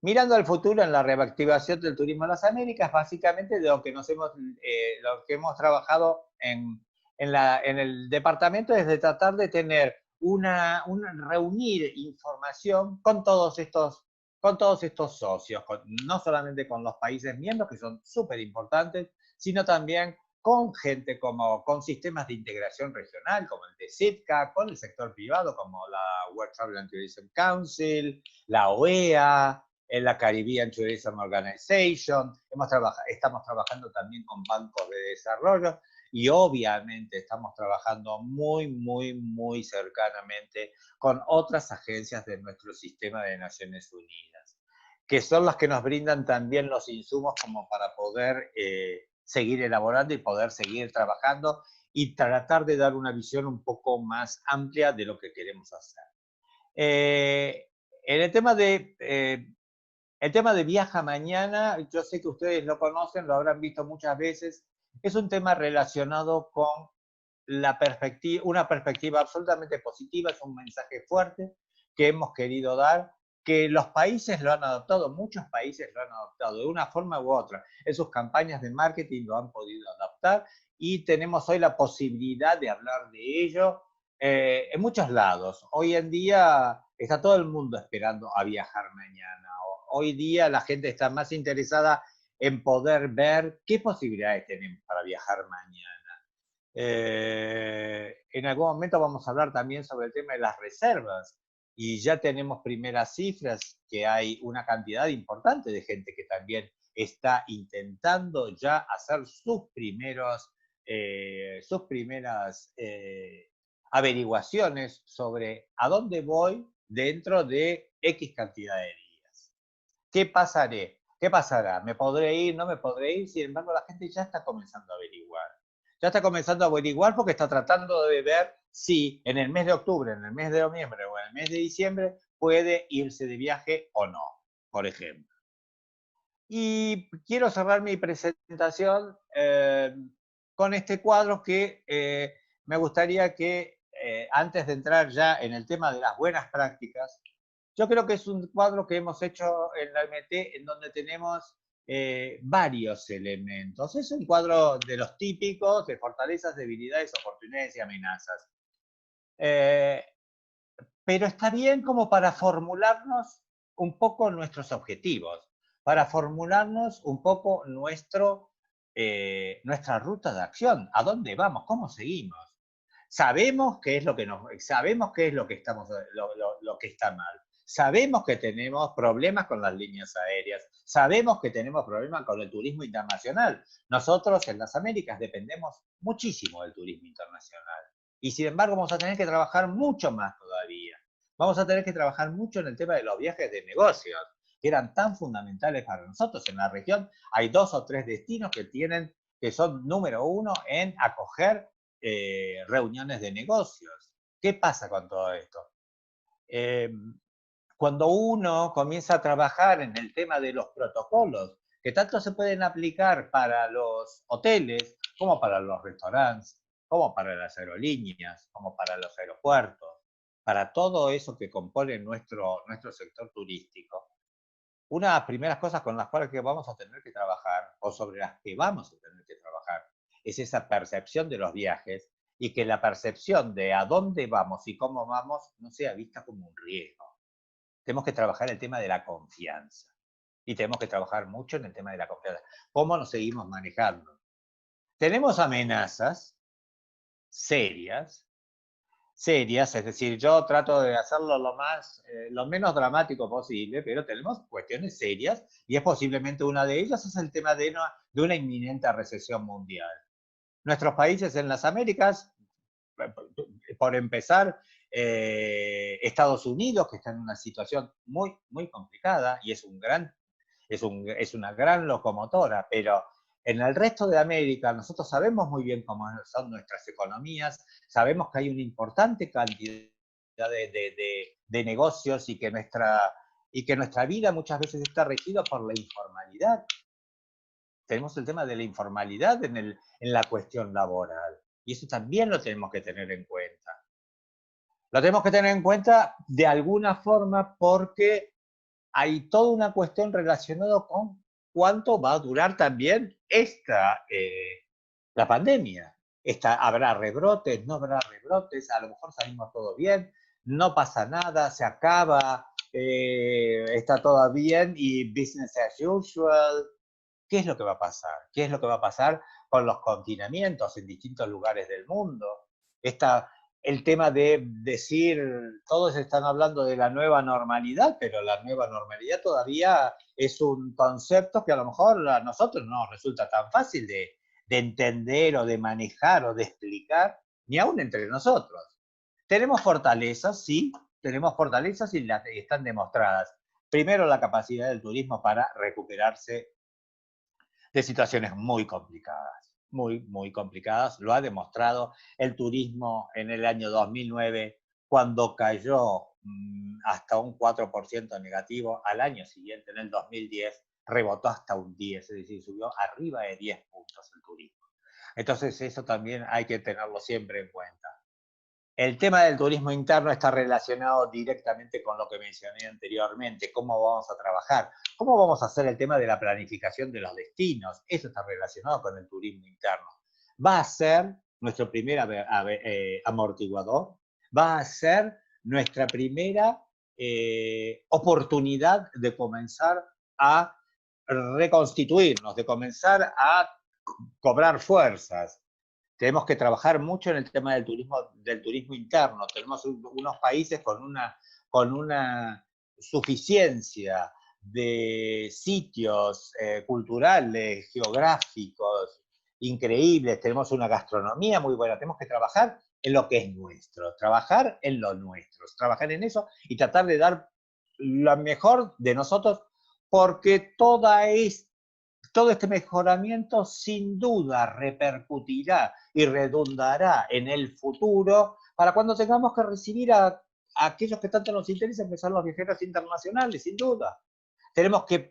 Mirando al futuro en la reactivación del turismo en las Américas, básicamente de lo que hemos trabajado en el departamento es de tratar de tener reunir información con todos estos socios, no solamente con los países miembros, que son súper importantes, sino también con gente con sistemas de integración regional, como el de SITCA, con el sector privado, como la World Travel and Tourism Council, la OEA, en la Caribbean Tourism Organization, estamos trabajando también con bancos de desarrollo y obviamente estamos trabajando muy cercanamente con otras agencias de nuestro sistema de Naciones Unidas, que son las que nos brindan también los insumos como para poder seguir elaborando y poder seguir trabajando y tratar de dar una visión un poco más amplia de lo que queremos hacer. En el tema de Viaja Mañana, yo sé que ustedes lo conocen, lo habrán visto muchas veces, es un tema relacionado con una perspectiva absolutamente positiva, es un mensaje fuerte que hemos querido dar, que los países lo han adoptado, muchos países lo han adoptado de una forma u otra, en sus campañas de marketing lo han podido adaptar y tenemos hoy la posibilidad de hablar de ello en muchos lados. Hoy en día está todo el mundo esperando a viajar mañana. Hoy día la gente está más interesada en poder ver qué posibilidades tenemos para viajar mañana. En algún momento vamos a hablar también sobre el tema de las reservas y ya tenemos primeras cifras que hay una cantidad importante de gente que también está intentando ya hacer sus primeras averiguaciones sobre a dónde voy dentro de X cantidad de días. ¿Qué pasará? ¿Me podré ir? ¿No me podré ir? Sin embargo, la gente ya está comenzando a averiguar. Ya está comenzando a averiguar porque está tratando de ver si en el mes de octubre, en el mes de noviembre o en el mes de diciembre puede irse de viaje o no, por ejemplo. Y quiero cerrar mi presentación con este cuadro que me gustaría que antes de entrar ya en el tema de las buenas prácticas, yo creo que es un cuadro que hemos hecho en la MT en donde tenemos varios elementos. Es un cuadro de los típicos de fortalezas, debilidades, oportunidades y amenazas. Pero está bien como para formularnos un poco nuestros objetivos, para formularnos un poco nuestra ruta de acción, a dónde vamos, cómo seguimos. Sabemos qué es lo que estamos, lo que está mal. Sabemos que tenemos problemas con las líneas aéreas. Sabemos que tenemos problemas con el turismo internacional. Nosotros en las Américas dependemos muchísimo del turismo internacional. Y sin embargo vamos a tener que trabajar mucho más todavía. Vamos a tener que trabajar mucho en el tema de los viajes de negocios, que eran tan fundamentales para nosotros. En la región hay 2 o 3 destinos que son número 1 en acoger reuniones de negocios. ¿Qué pasa con todo esto? Cuando uno comienza a trabajar en el tema de los protocolos, que tanto se pueden aplicar para los hoteles, como para los restaurantes, como para las aerolíneas, como para los aeropuertos, para todo eso que compone nuestro sector turístico, una de las primeras cosas con las cuales vamos a tener que trabajar, o sobre las que vamos a tener que trabajar, es esa percepción de los viajes y que la percepción de a dónde vamos y cómo vamos no sea vista como un riesgo. Tenemos que trabajar el tema de la confianza y tenemos que trabajar mucho en el tema de la confianza. ¿Cómo nos seguimos manejando? Tenemos amenazas serias, es decir, yo trato de hacerlo lo menos dramático posible, pero tenemos cuestiones serias y es posiblemente una de ellas es el tema de una inminente recesión mundial. Nuestros países en las Américas, por empezar, Estados Unidos, que está en una situación muy complicada y es una gran locomotora, pero en el resto de América nosotros sabemos muy bien cómo son nuestras economías, sabemos que hay una importante cantidad de negocios y que nuestra vida muchas veces está regida por la informalidad. Tenemos el tema de la informalidad en la cuestión laboral. Y eso también lo tenemos que tener en cuenta. Lo tenemos que tener en cuenta de alguna forma porque hay toda una cuestión relacionada con cuánto va a durar también la pandemia. Habrá rebrotes, no habrá rebrotes, a lo mejor salimos todo bien, no pasa nada, se acaba, está todo bien y business as usual. ¿Qué es lo que va a pasar? ¿Qué es lo que va a pasar con los confinamientos en distintos lugares del mundo? El tema de decir, todos están hablando de la nueva normalidad, pero la nueva normalidad todavía es un concepto que a lo mejor a nosotros no nos resulta tan fácil de entender o de manejar o de explicar, ni aún entre nosotros. Tenemos fortalezas, sí, tenemos fortalezas y están demostradas. Primero, la capacidad del turismo para recuperarse de situaciones muy complicadas, muy complicadas. Lo ha demostrado el turismo en el año 2009, cuando cayó hasta un 4% negativo. Al año siguiente, en el 2010, rebotó hasta un 10%, es decir, subió arriba de 10 puntos el turismo. Entonces eso también hay que tenerlo siempre en cuenta. El tema del turismo interno está relacionado directamente con lo que mencioné anteriormente, cómo vamos a trabajar, cómo vamos a hacer el tema de la planificación de los destinos. Eso está relacionado con el turismo interno. Va a ser nuestro primer amortiguador, va a ser nuestra primera oportunidad de comenzar a reconstituirnos, de comenzar a cobrar fuerzas. Tenemos que trabajar mucho en el tema del turismo interno. Tenemos unos países con una suficiencia de sitios culturales, geográficos, increíbles. Tenemos una gastronomía muy buena. Tenemos que trabajar en lo que es nuestro, trabajar en lo nuestro, trabajar en eso y tratar de dar lo mejor de nosotros, porque todo este mejoramiento sin duda repercutirá y redundará en el futuro para cuando tengamos que recibir a aquellos que tanto nos interesan, que son los viajeros internacionales, sin duda. Tenemos que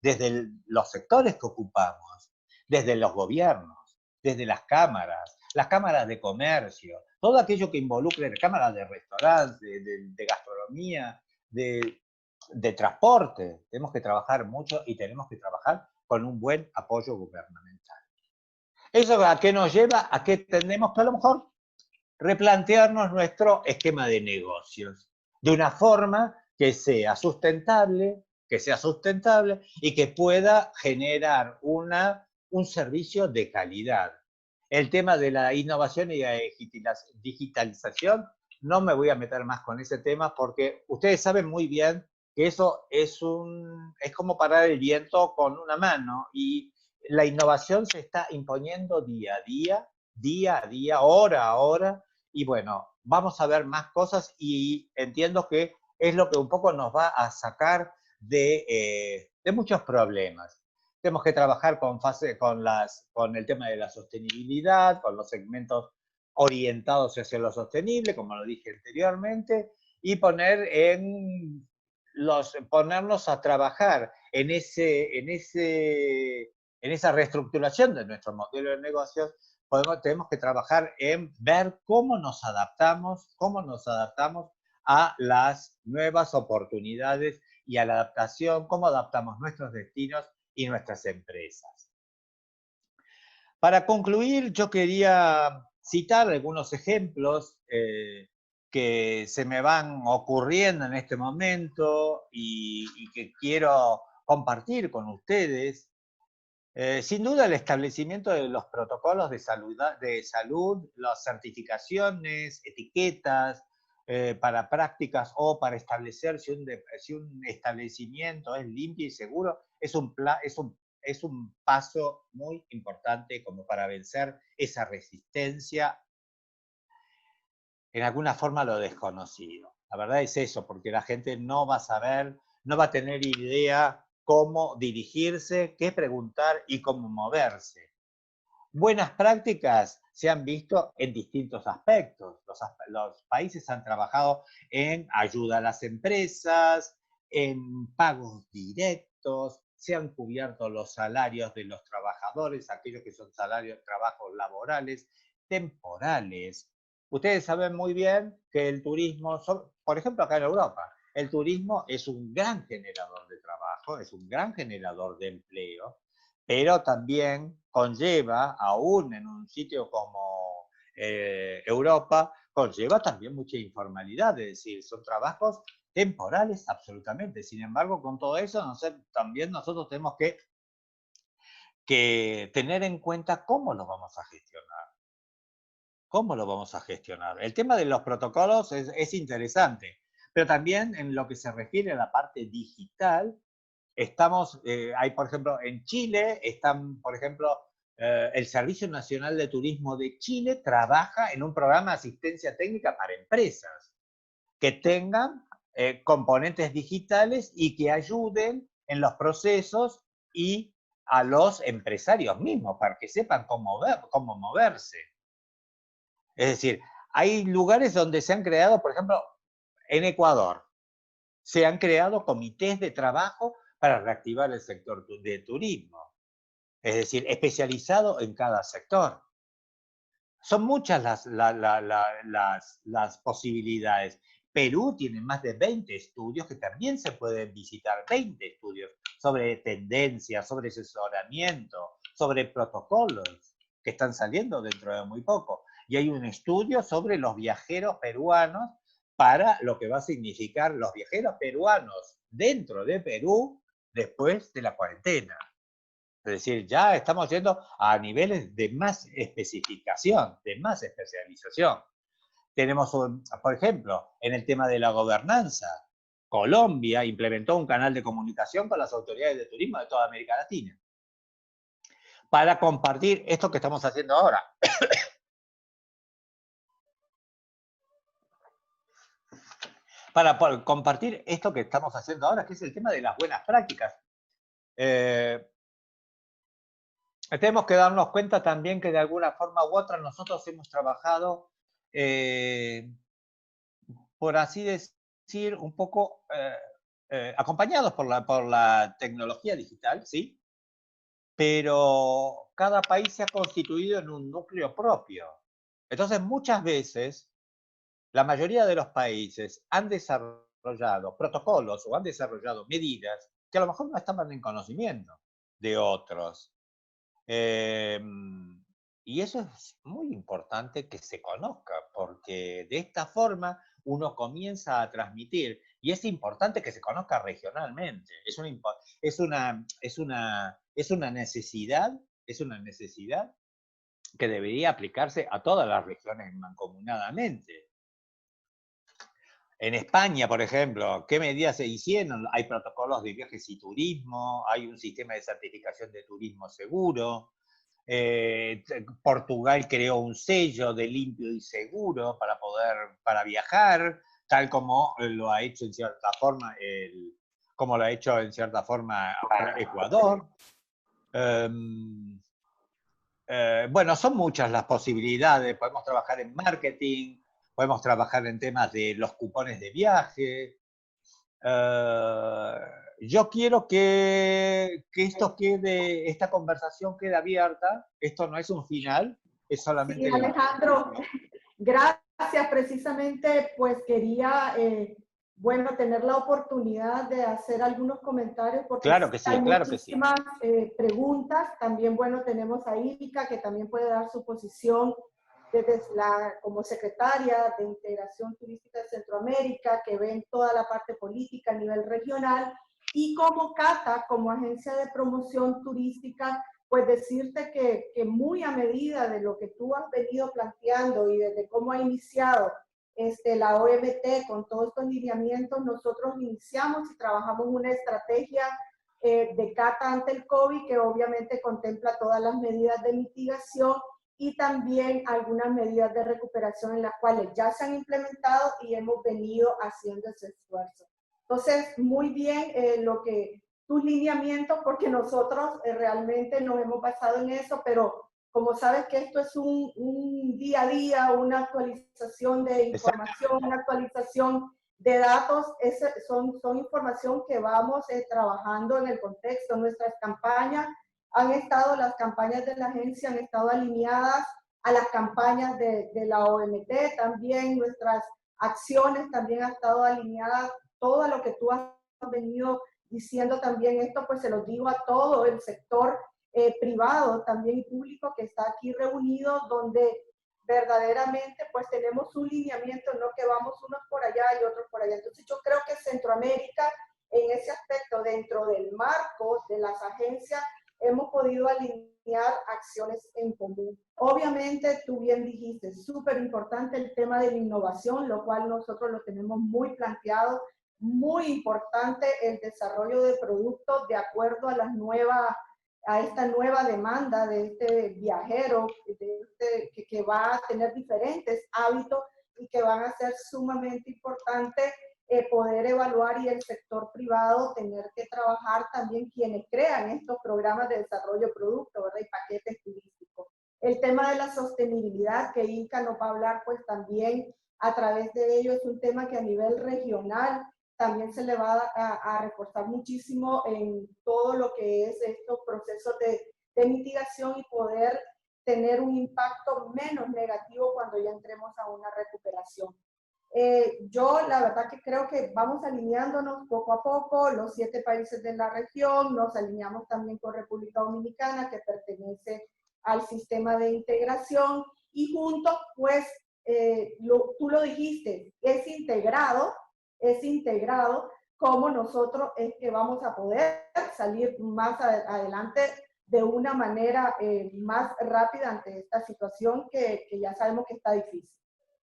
desde los sectores que ocupamos, desde los gobiernos, desde las cámaras de comercio, todo aquello que involucre cámaras de restaurantes, de gastronomía, de transporte. Tenemos que trabajar mucho y tenemos que trabajar con un buen apoyo gubernamental. ¿Eso a qué nos lleva? A que tenemos que a lo mejor replantearnos nuestro esquema de negocios de una forma que sea sustentable y que pueda generar un servicio de calidad. El tema de la innovación y la digitalización, no me voy a meter más con ese tema porque ustedes saben muy bien que eso es como parar el viento con una mano, y la innovación se está imponiendo día a día, hora a hora, y bueno, vamos a ver más cosas y entiendo que es lo que un poco nos va a sacar de muchos problemas. Tenemos que trabajar con el tema de la sostenibilidad, con los segmentos orientados hacia lo sostenible, como lo dije anteriormente, y ponernos a trabajar en esa reestructuración de nuestro modelo de negocios. Tenemos que trabajar en ver cómo nos adaptamos a las nuevas oportunidades y a la adaptación, cómo adaptamos nuestros destinos y nuestras empresas. Para concluir, yo quería citar algunos ejemplos que se me van ocurriendo en este momento y que quiero compartir con ustedes. Sin duda, el establecimiento de los protocolos de salud, las certificaciones, etiquetas para prácticas o para establecer si un establecimiento es limpio y seguro, es un paso muy importante como para vencer esa resistencia en alguna forma a lo desconocido. La verdad es eso, porque la gente no va a saber, no va a tener idea cómo dirigirse, qué preguntar y cómo moverse. Buenas prácticas se han visto en distintos aspectos. Los países han trabajado en ayuda a las empresas, en pagos directos, se han cubierto los salarios de los trabajadores, aquellos que son salarios, trabajos laborales, temporales. Ustedes saben muy bien que el turismo, por ejemplo acá en Europa, el turismo es un gran generador de trabajo, es un gran generador de empleo, pero también conlleva, aún en un sitio como Europa, conlleva también mucha informalidad, es decir, son trabajos temporales absolutamente. Sin embargo, con todo eso, también nosotros tenemos que tener en cuenta cómo lo vamos a gestionar. ¿Cómo lo vamos a gestionar? El tema de los protocolos es interesante, pero también en lo que se refiere a la parte digital, hay, por ejemplo, en Chile, por ejemplo, el Servicio Nacional de Turismo de Chile trabaja en un programa de asistencia técnica para empresas que tengan componentes digitales y que ayuden en los procesos y a los empresarios mismos para que sepan cómo moverse. Es decir, hay lugares donde se han creado, por ejemplo, en Ecuador, se han creado comités de trabajo para reactivar el sector de turismo, es decir, especializado en cada sector. Son muchas las posibilidades. Perú tiene más de 20 estudios que también se pueden visitar, 20 estudios sobre tendencias, sobre asesoramiento, sobre protocolos que están saliendo dentro de muy poco. Y hay un estudio sobre los viajeros peruanos para lo que va a significar los viajeros peruanos dentro de Perú después de la cuarentena. Es decir, ya estamos yendo a niveles de más especificación, de más especialización. Tenemos, por ejemplo, en el tema de la gobernanza, Colombia implementó un canal de comunicación con las autoridades de turismo de toda América Latina para compartir esto que estamos haciendo ahora. Para compartir esto que estamos haciendo ahora, que es el tema de las buenas prácticas. Tenemos que darnos cuenta también que de alguna forma u otra nosotros hemos trabajado, por así decir, un poco acompañados por la tecnología digital, ¿sí? Pero cada país se ha constituido en un núcleo propio. Entonces, muchas veces, la mayoría de los países han desarrollado protocolos o han desarrollado medidas que a lo mejor no estaban en conocimiento de otros. Y eso es muy importante que se conozca, porque de esta forma uno comienza a transmitir, y es importante que se conozca regionalmente. Es una necesidad que debería aplicarse a todas las regiones mancomunadamente. En España, por ejemplo, ¿qué medidas se hicieron? Hay protocolos de viajes y turismo, hay un sistema de certificación de turismo seguro. Portugal creó un sello de limpio y seguro para viajar, tal como lo ha hecho en cierta forma Ecuador. Bueno, son muchas las posibilidades. Podemos trabajar en marketing, podemos trabajar en temas de los cupones de viaje. Yo quiero que esta conversación quede abierta. Esto no es un final, es solamente... Sí, Alejandro, gracias. Precisamente, pues quería, bueno, tener la oportunidad de hacer algunos comentarios porque claro que sí, hay claro que sí. muchísimas preguntas. También, bueno, tenemos a Ilka, que también puede dar su posición como secretaria de Integración Turística de Centroamérica, que ven toda la parte política a nivel regional, y como Cata, como agencia de promoción turística, pues decirte que muy a medida de lo que tú has venido planteando y desde cómo ha iniciado la OMT con todos estos lineamientos, nosotros iniciamos y trabajamos una estrategia de Cata ante el COVID que obviamente contempla todas las medidas de mitigación y también algunas medidas de recuperación en las cuales ya se han implementado y hemos venido haciendo ese esfuerzo. Entonces, muy bien tus lineamientos, porque nosotros realmente nos hemos basado en eso, pero Como sabes que esto es un día a día, una actualización de información, una actualización de datos, son información que vamos trabajando en el contexto. Nuestras campañas las campañas de la agencia han estado alineadas a las campañas de la OMT, también nuestras acciones también han estado alineadas, todo lo que tú has venido diciendo también, esto pues se lo digo a todo el sector privado también y público que está aquí reunido, donde verdaderamente pues tenemos un lineamiento, no que vamos unos por allá y otros por allá. Entonces yo creo que Centroamérica en ese aspecto, dentro del marco de las agencias, hemos podido alinear acciones en común. Obviamente, tú bien dijiste, es súper importante el tema de la innovación, lo cual nosotros lo tenemos muy planteado, muy importante el desarrollo de productos de acuerdo a esta nueva demanda de este viajero que va a tener diferentes hábitos y que van a ser sumamente importantes poder evaluar y el sector privado tener que trabajar también quienes crean estos programas de desarrollo de productos, ¿verdad? Y paquetes turísticos. El tema de la sostenibilidad que Inca nos va a hablar pues también a través de ello es un tema que a nivel regional también se le va a reforzar muchísimo en todo lo que es estos procesos de mitigación y poder tener un impacto menos negativo cuando ya entremos a una recuperación. Yo la verdad que creo que vamos alineándonos poco a poco, los 7 países de la región, nos alineamos también con República Dominicana, que pertenece al sistema de integración, y juntos, pues, tú lo dijiste, es integrado como nosotros es que vamos a poder salir más adelante de una manera más rápida ante esta situación que ya sabemos que está difícil.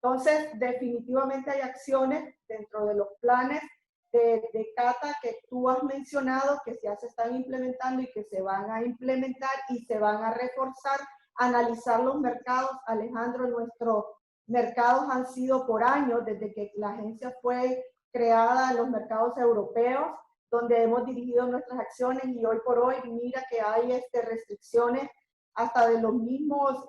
Entonces, definitivamente hay acciones dentro de los planes de Cata que tú has mencionado que ya se están implementando y que se van a implementar y se van a reforzar. Analizar los mercados, Alejandro, nuestros mercados han sido por años, desde que la agencia fue creada en los mercados europeos, donde hemos dirigido nuestras acciones y hoy por hoy mira que hay restricciones hasta de los mismos,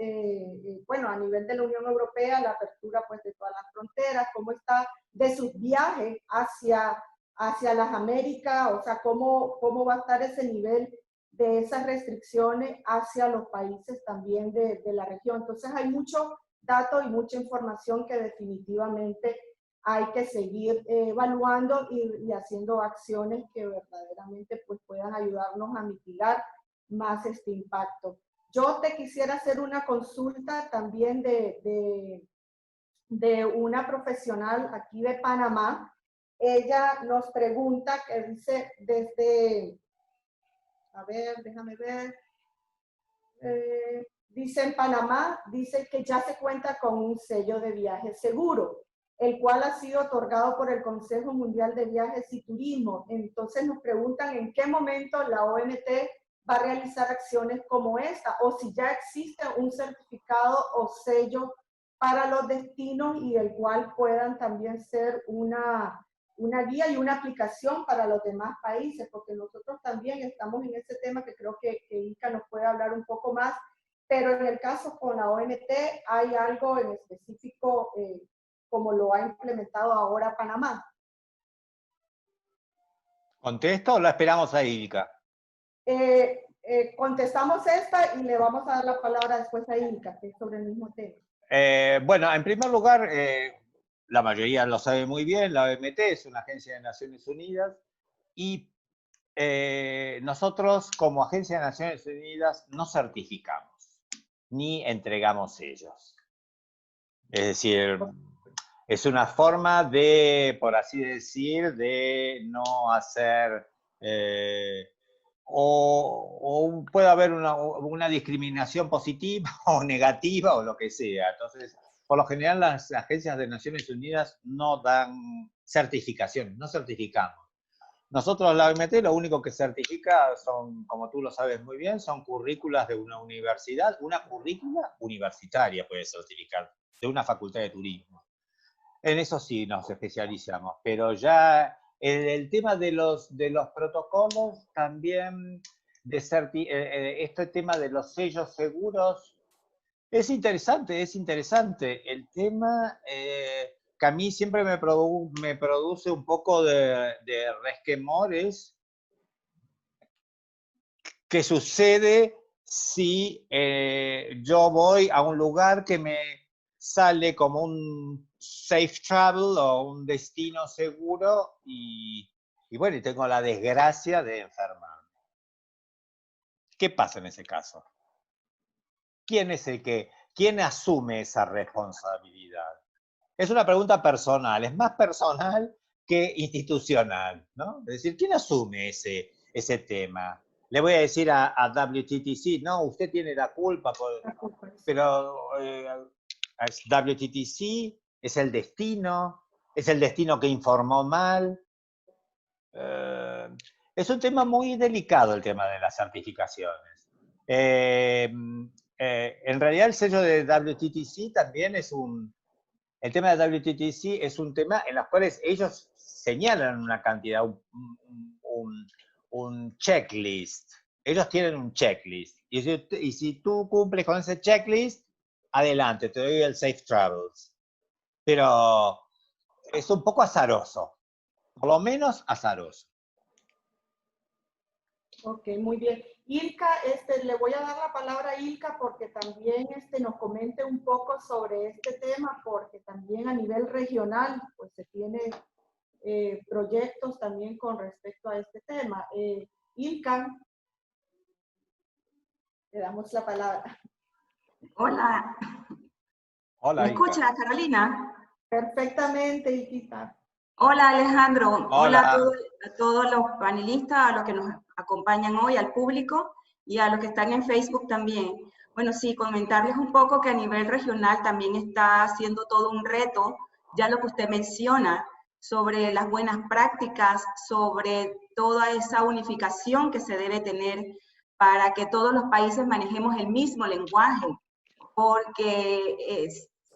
bueno, a nivel de la Unión Europea, la apertura pues de todas las fronteras, cómo está de sus viajes hacia las Américas, o sea, cómo va a estar ese nivel de esas restricciones hacia los países también de la región. Entonces hay mucho dato y mucha información que definitivamente hay que seguir evaluando y haciendo acciones que verdaderamente pues puedan ayudarnos a mitigar más este impacto. Yo te quisiera hacer una consulta también de una profesional aquí de Panamá. Ella nos pregunta, que dice desde, a ver, déjame ver, dice en Panamá, dice que ya se cuenta con un sello de viaje seguro, el cual ha sido otorgado por el Consejo Mundial de Viajes y Turismo. Entonces nos preguntan en qué momento la OMT va a realizar acciones como esta, o si ya existe un certificado o sello para los destinos y el cual puedan también ser una guía y una aplicación para los demás países, porque nosotros también estamos en ese tema que creo que Inca nos puede hablar un poco más, pero en el caso con la OMT hay algo en específico como lo ha implementado ahora Panamá. ¿Contesto o la esperamos a Ilka? Contestamos esta y le vamos a dar la palabra después a Ilka, que es sobre el mismo tema. Bueno, en primer lugar, la mayoría lo sabe muy bien, la OMT es una agencia de Naciones Unidas y nosotros como agencia de Naciones Unidas no certificamos ni entregamos sellos. Es decir, es una forma de, por así decir, de no hacer, o puede haber una discriminación positiva o negativa o lo que sea. Entonces, por lo general las agencias de Naciones Unidas no dan certificaciones, no certificamos. Nosotros la OMT lo único que certifica son, como tú lo sabes muy bien, son currículas de una universidad, una currícula universitaria puede certificar, de una facultad de turismo. En eso sí nos especializamos, pero ya el tema de los protocolos también, este tema de los sellos seguros, Es interesante. El tema que a mí siempre me produce un poco de resquemores. ¿Qué sucede si yo voy a un lugar que me sale como un safe travel o un destino seguro y bueno, y tengo la desgracia de enfermarme? ¿Qué pasa en ese caso? ¿Quién asume esa responsabilidad? Es una pregunta personal, es más personal que institucional, ¿no? Es decir, ¿quién asume ese tema? Le voy a decir a WTTC, no, usted tiene la culpa, pero es WTTC, es el destino que informó mal. Es un tema muy delicado el tema de las certificaciones. En realidad el sello de WTTC también el tema de WTTC es un tema en los cuales ellos señalan una cantidad, un checklist. Ellos tienen un checklist. Y si tú cumples con ese checklist, adelante, te doy el Safe Travels. Pero es un poco azaroso, por lo menos azaroso. Ok, muy bien. Ilka, le voy a dar la palabra a Ilka porque también nos comente un poco sobre este tema, porque también a nivel regional, pues se tiene proyectos también con respecto a este tema. Ilka, le damos la palabra. Hola. Hola, ¿Me Ilka. escucha, Carolina? Perfectamente, Ilka. Hola, Alejandro. Hola. A todos los panelistas, a los que nos acompañan hoy, al público y a los que están en Facebook también. Bueno, sí, comentarles un poco que a nivel regional también está siendo todo un reto, ya lo que usted menciona, sobre las buenas prácticas, sobre toda esa unificación que se debe tener para que todos los países manejemos el mismo lenguaje, porque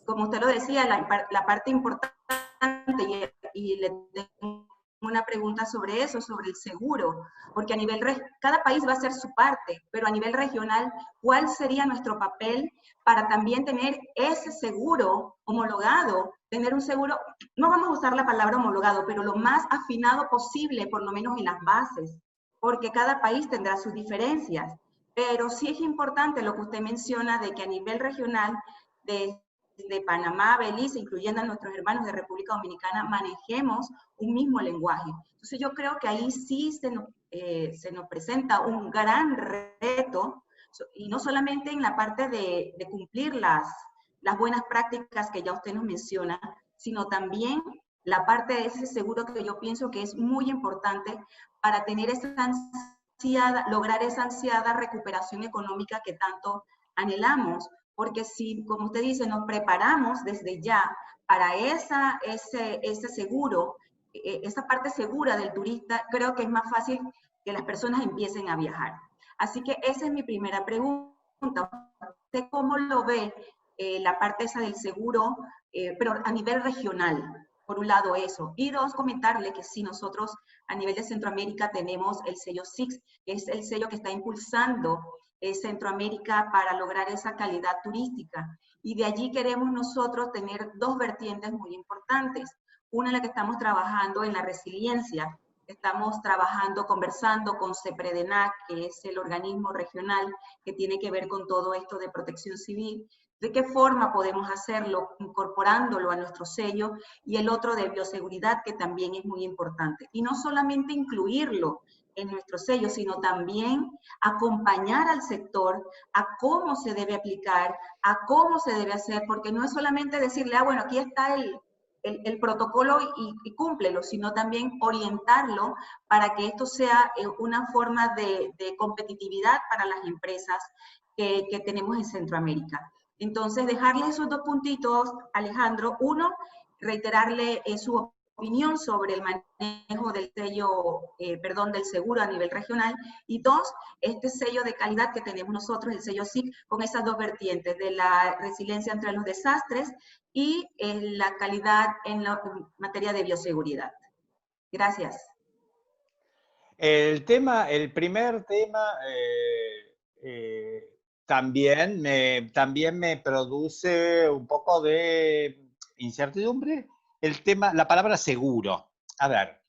como usted lo decía, la parte importante, y le tengo una pregunta sobre eso, sobre el seguro, porque a nivel, cada país va a hacer su parte, pero a nivel regional, ¿cuál sería nuestro papel para también tener ese seguro homologado? Tener un seguro, no vamos a usar la palabra homologado, pero lo más afinado posible, por lo menos en las bases, porque cada país tendrá sus diferencias. Pero sí es importante lo que usted menciona de que a nivel regional, de Panamá, Belice, incluyendo a nuestros hermanos de República Dominicana, manejemos un mismo lenguaje. Entonces yo creo que ahí sí se nos presenta un gran reto, y no solamente en la parte de cumplir las buenas prácticas que ya usted nos menciona, sino también la parte de ese seguro que yo pienso que es muy importante para tener lograr esa ansiada recuperación económica que tanto anhelamos. Porque si, como usted dice, nos preparamos desde ya para ese seguro, esa parte segura del turista, creo que es más fácil que las personas empiecen a viajar. Así que esa es mi primera pregunta. ¿Usted cómo lo ve la parte esa del seguro, pero a nivel regional? Por un lado eso. Y dos, comentarle que sí, nosotros a nivel de Centroamérica tenemos el sello SIX, que es el sello que está impulsando Centroamérica para lograr esa calidad turística. Y de allí queremos nosotros tener dos vertientes muy importantes. Una en la que estamos trabajando en la resiliencia. Estamos trabajando, conversando con CEPREDENAC, que es el organismo regional que tiene que ver con todo esto de protección civil. ¿De qué forma podemos hacerlo? Incorporándolo a nuestro sello. Y el otro de bioseguridad, que también es muy importante. Y no solamente incluirlo en nuestro sello, sino también acompañar al sector a cómo se debe aplicar, a cómo se debe hacer, porque no es solamente decirle, bueno, aquí está el protocolo y cúmplelo, sino también orientarlo para que esto sea una forma de competitividad para las empresas que tenemos en Centroamérica. Entonces, dejarle esos dos puntitos, Alejandro. Uno, reiterarle su opinión sobre el manejo del sello, del seguro a nivel regional, y dos, este sello de calidad que tenemos nosotros, el sello SIC, con esas dos vertientes, de la resiliencia entre los desastres y la calidad en materia de bioseguridad. Gracias. El primer tema también me produce un poco de incertidumbre el tema, la palabra seguro. A ver,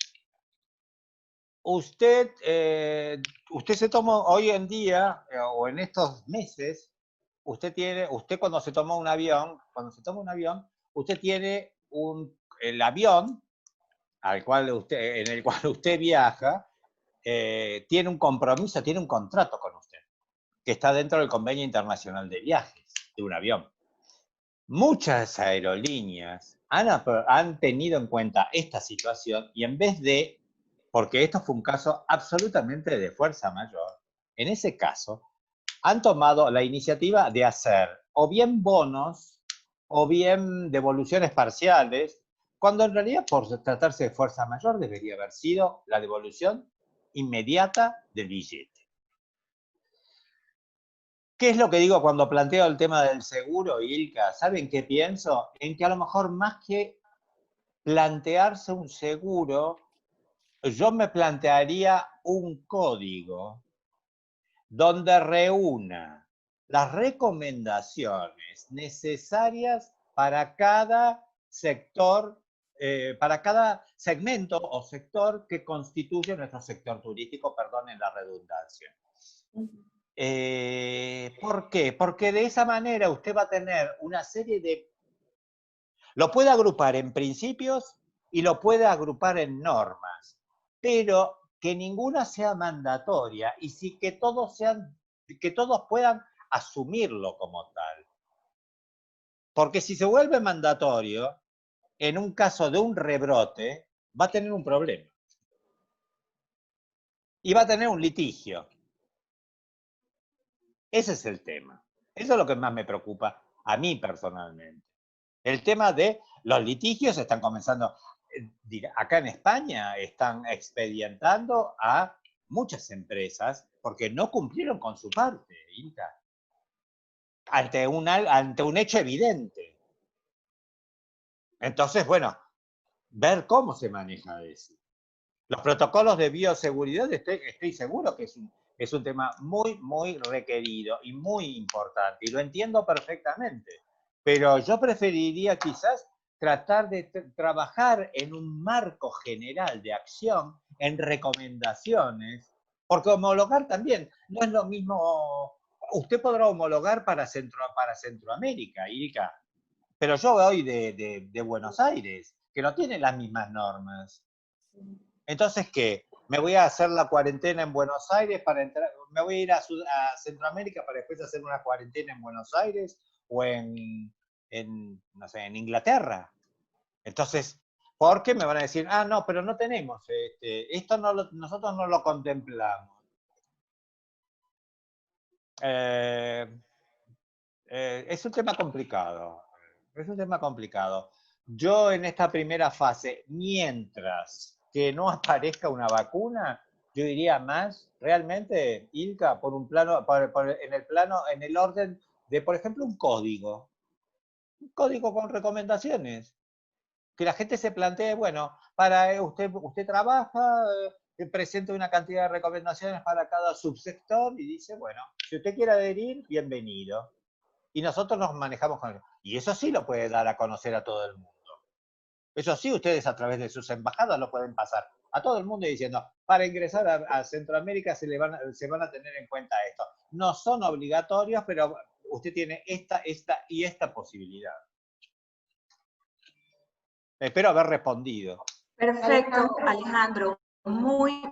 usted se tomó hoy en día, o en estos meses, usted cuando se toma un avión, usted tiene el avión en el cual usted viaja, tiene un compromiso, tiene un contrato con usted, que está dentro del Convenio Internacional de Viajes de un avión. Muchas aerolíneas han tenido en cuenta esta situación y en vez de, porque esto fue un caso absolutamente de fuerza mayor, en ese caso han tomado la iniciativa de hacer o bien bonos o bien devoluciones parciales, cuando en realidad por tratarse de fuerza mayor debería haber sido la devolución inmediata del billete. ¿Qué es lo que digo cuando planteo el tema del seguro, Ilka? ¿Saben qué pienso? En que a lo mejor más que plantearse un seguro, yo me plantearía un código donde reúna las recomendaciones necesarias para cada sector, para cada segmento o sector que constituye nuestro sector turístico, perdonen la redundancia. ¿Por qué? Porque de esa manera usted va a tener una serie de... Lo puede agrupar en principios y lo puede agrupar en normas, pero que ninguna sea mandatoria y sí que todos puedan asumirlo como tal. Porque si se vuelve mandatorio, en un caso de un rebrote, va a tener un problema. Y va a tener un litigio. Ese es el tema. Eso es lo que más me preocupa a mí personalmente. El tema de los litigios están comenzando. Acá en España están expedientando a muchas empresas porque no cumplieron con su parte, Ilka, ante un hecho evidente. Entonces, bueno, ver cómo se maneja eso. Los protocolos de bioseguridad, estoy seguro que es un tema muy, muy requerido y muy importante, y lo entiendo perfectamente, pero yo preferiría quizás tratar de trabajar en un marco general de acción, en recomendaciones, porque homologar también no es lo mismo. Usted podrá homologar para Centroamérica, Ilka, pero yo voy de Buenos Aires, que no tiene las mismas normas. Entonces, ¿qué? ¿Me voy a hacer la cuarentena en Buenos Aires para entrar? ¿Me voy a ir a Centroamérica para después hacer una cuarentena en Buenos Aires o no sé, en Inglaterra? Entonces, ¿por qué me van a decir, no, pero no tenemos, esto nosotros no lo contemplamos? Es un tema complicado. Es un tema complicado. Yo en esta primera fase, mientras que no aparezca una vacuna, yo diría más, realmente, Ilka, por un plano, en el orden de, por ejemplo, un código con recomendaciones. Que la gente se plantee, bueno, para usted trabaja, presenta una cantidad de recomendaciones para cada subsector y dice, bueno, si usted quiere adherir, bienvenido. Y nosotros nos manejamos con eso. Y eso sí lo puede dar a conocer a todo el mundo. Eso sí, ustedes a través de sus embajadas lo pueden pasar a todo el mundo diciendo, para ingresar a Centroamérica se van a tener en cuenta esto. No son obligatorios, pero usted tiene esta y esta posibilidad. Espero haber respondido. Perfecto, Alejandro. Muy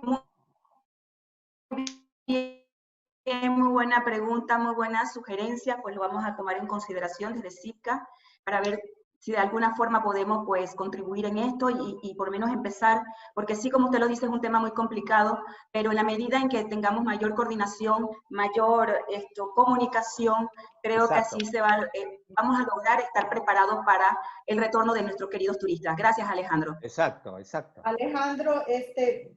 bien, muy buena pregunta, muy buena sugerencia, pues lo vamos a tomar en consideración desde CIPCA para ver si de alguna forma podemos pues contribuir en esto y por lo menos empezar, porque sí, como usted lo dice, es un tema muy complicado, pero en la medida en que tengamos mayor coordinación, mayor comunicación, creo Exacto. que así vamos a lograr estar preparados para el retorno de nuestros queridos turistas. Gracias, Alejandro. Exacto. Alejandro,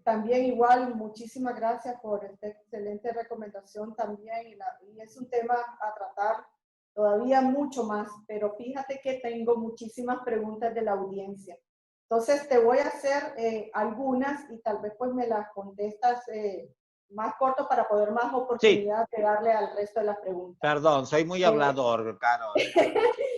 también igual, muchísimas gracias por esta excelente recomendación también, y es un tema a tratar todavía mucho más, pero fíjate que tengo muchísimas preguntas de la audiencia. Entonces te voy a hacer algunas y tal vez pues me las contestas más corto para poder más oportunidad de darle al resto de las preguntas. Perdón, soy muy hablador, Carol.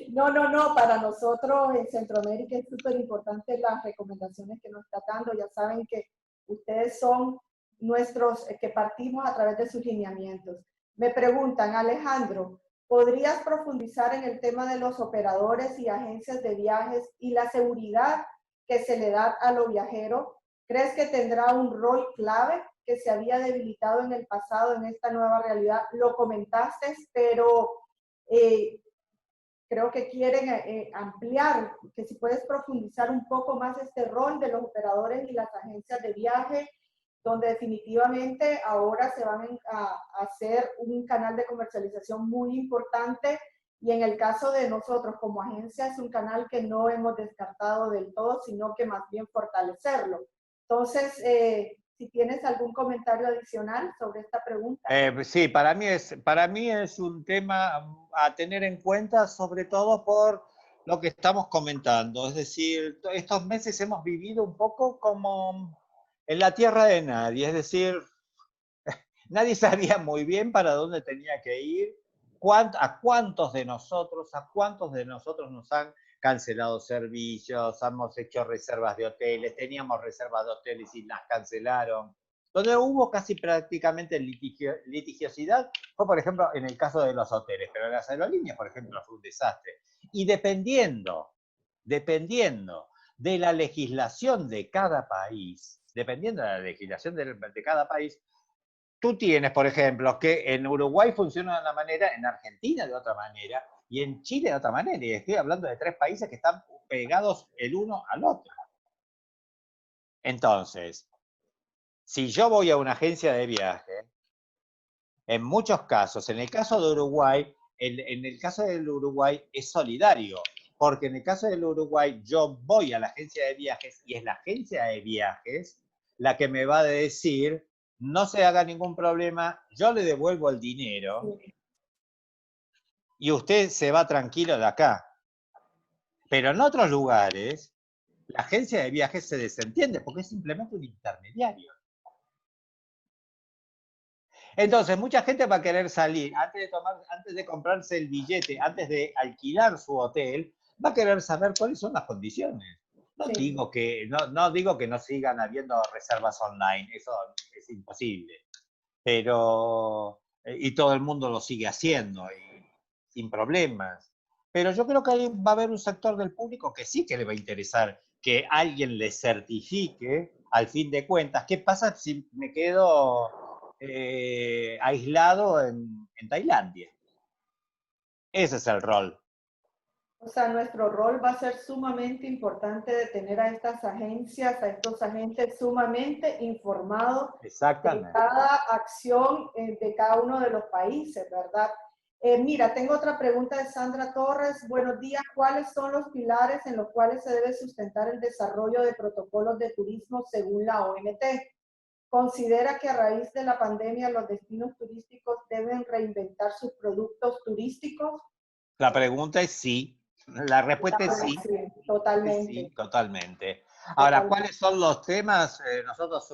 No, para nosotros en Centroamérica es súper importante las recomendaciones que nos está dando. Ya saben que ustedes son nuestros, que partimos a través de sus lineamientos. Me preguntan, Alejandro, ¿podrías profundizar en el tema de los operadores y agencias de viajes y la seguridad que se le da a los viajeros? ¿Crees que tendrá un rol clave que se había debilitado en el pasado en esta nueva realidad? Lo comentaste, pero creo que quieren ampliar, que si puedes profundizar un poco más este rol de los operadores y las agencias de viaje, donde definitivamente ahora se van a hacer un canal de comercialización muy importante, y en el caso de nosotros como agencia es un canal que no hemos descartado del todo, sino que más bien fortalecerlo. Entonces, si tienes algún comentario adicional sobre esta pregunta. Sí, para mí es un tema a tener en cuenta, sobre todo por lo que estamos comentando. Es decir, estos meses hemos vivido un poco como en la tierra de nadie. Es decir, nadie sabía muy bien para dónde tenía que ir, a cuántos de nosotros nos han cancelado servicios, hemos hecho reservas de hoteles, teníamos reservas de hoteles y las cancelaron. Donde hubo casi prácticamente litigiosidad fue, por ejemplo, en el caso de los hoteles, pero en las aerolíneas, por ejemplo, fue un desastre. Y dependiendo de la legislación de cada país, tú tienes, por ejemplo, que en Uruguay funciona de una manera, en Argentina de otra manera, y en Chile de otra manera. Y estoy hablando de 3 países que están pegados el uno al otro. Entonces, si yo voy a una agencia de viaje, en muchos casos, en el caso de Uruguay, en el caso del Uruguay es solidario, porque en el caso del Uruguay yo voy a la agencia de viajes y es la agencia de viajes la que me va a decir, no se haga ningún problema, yo le devuelvo el dinero y usted se va tranquilo de acá. Pero en otros lugares, la agencia de viajes se desentiende porque es simplemente un intermediario. Entonces, mucha gente va a querer salir, antes de comprarse el billete, antes de alquilar su hotel, va a querer saber cuáles son las condiciones. No digo que no sigan habiendo reservas online, eso es imposible. Pero, y todo el mundo lo sigue haciendo, sin problemas. Pero yo creo que ahí va a haber un sector del público que sí que le va a interesar que alguien le certifique, al fin de cuentas, ¿qué pasa si me quedo aislado en Tailandia? Ese es el rol. O sea, nuestro rol va a ser sumamente importante de tener a estas agencias, a estos agentes sumamente informados de cada acción de cada uno de los países, ¿verdad? Mira, tengo otra pregunta de Sandra Torres. Buenos días. ¿Cuáles son los pilares en los cuales se debe sustentar el desarrollo de protocolos de turismo según la OMT? ¿Considera que a raíz de la pandemia los destinos turísticos deben reinventar sus productos turísticos? La pregunta es sí. La respuesta es sí. Sí, totalmente. Sí, totalmente. Ahora, ¿cuáles son los temas? Nosotros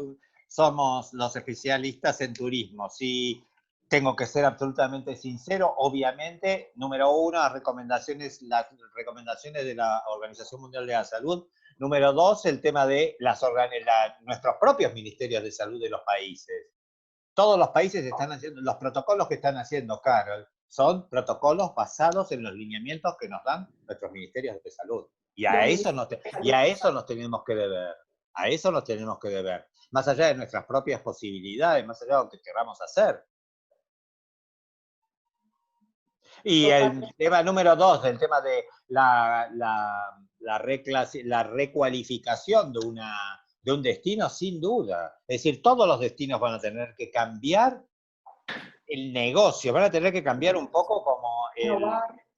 somos los especialistas en turismo. Sí, tengo que ser absolutamente sincero. Obviamente, número 1, las recomendaciones de la Organización Mundial de la Salud. Número 2, el tema de nuestros propios ministerios de salud de los países. Todos los países están haciendo, los protocolos que están haciendo, Carol, son protocolos basados en los lineamientos que nos dan nuestros ministerios de salud. Y a eso nos tenemos que deber. A eso nos tenemos que deber. Más allá de nuestras propias posibilidades, más allá de lo que queramos hacer. Y el tema número 2, el tema de la recualificación de un destino, sin duda. Es decir, todos los destinos van a tener que cambiar el negocio, van a tener que cambiar un poco como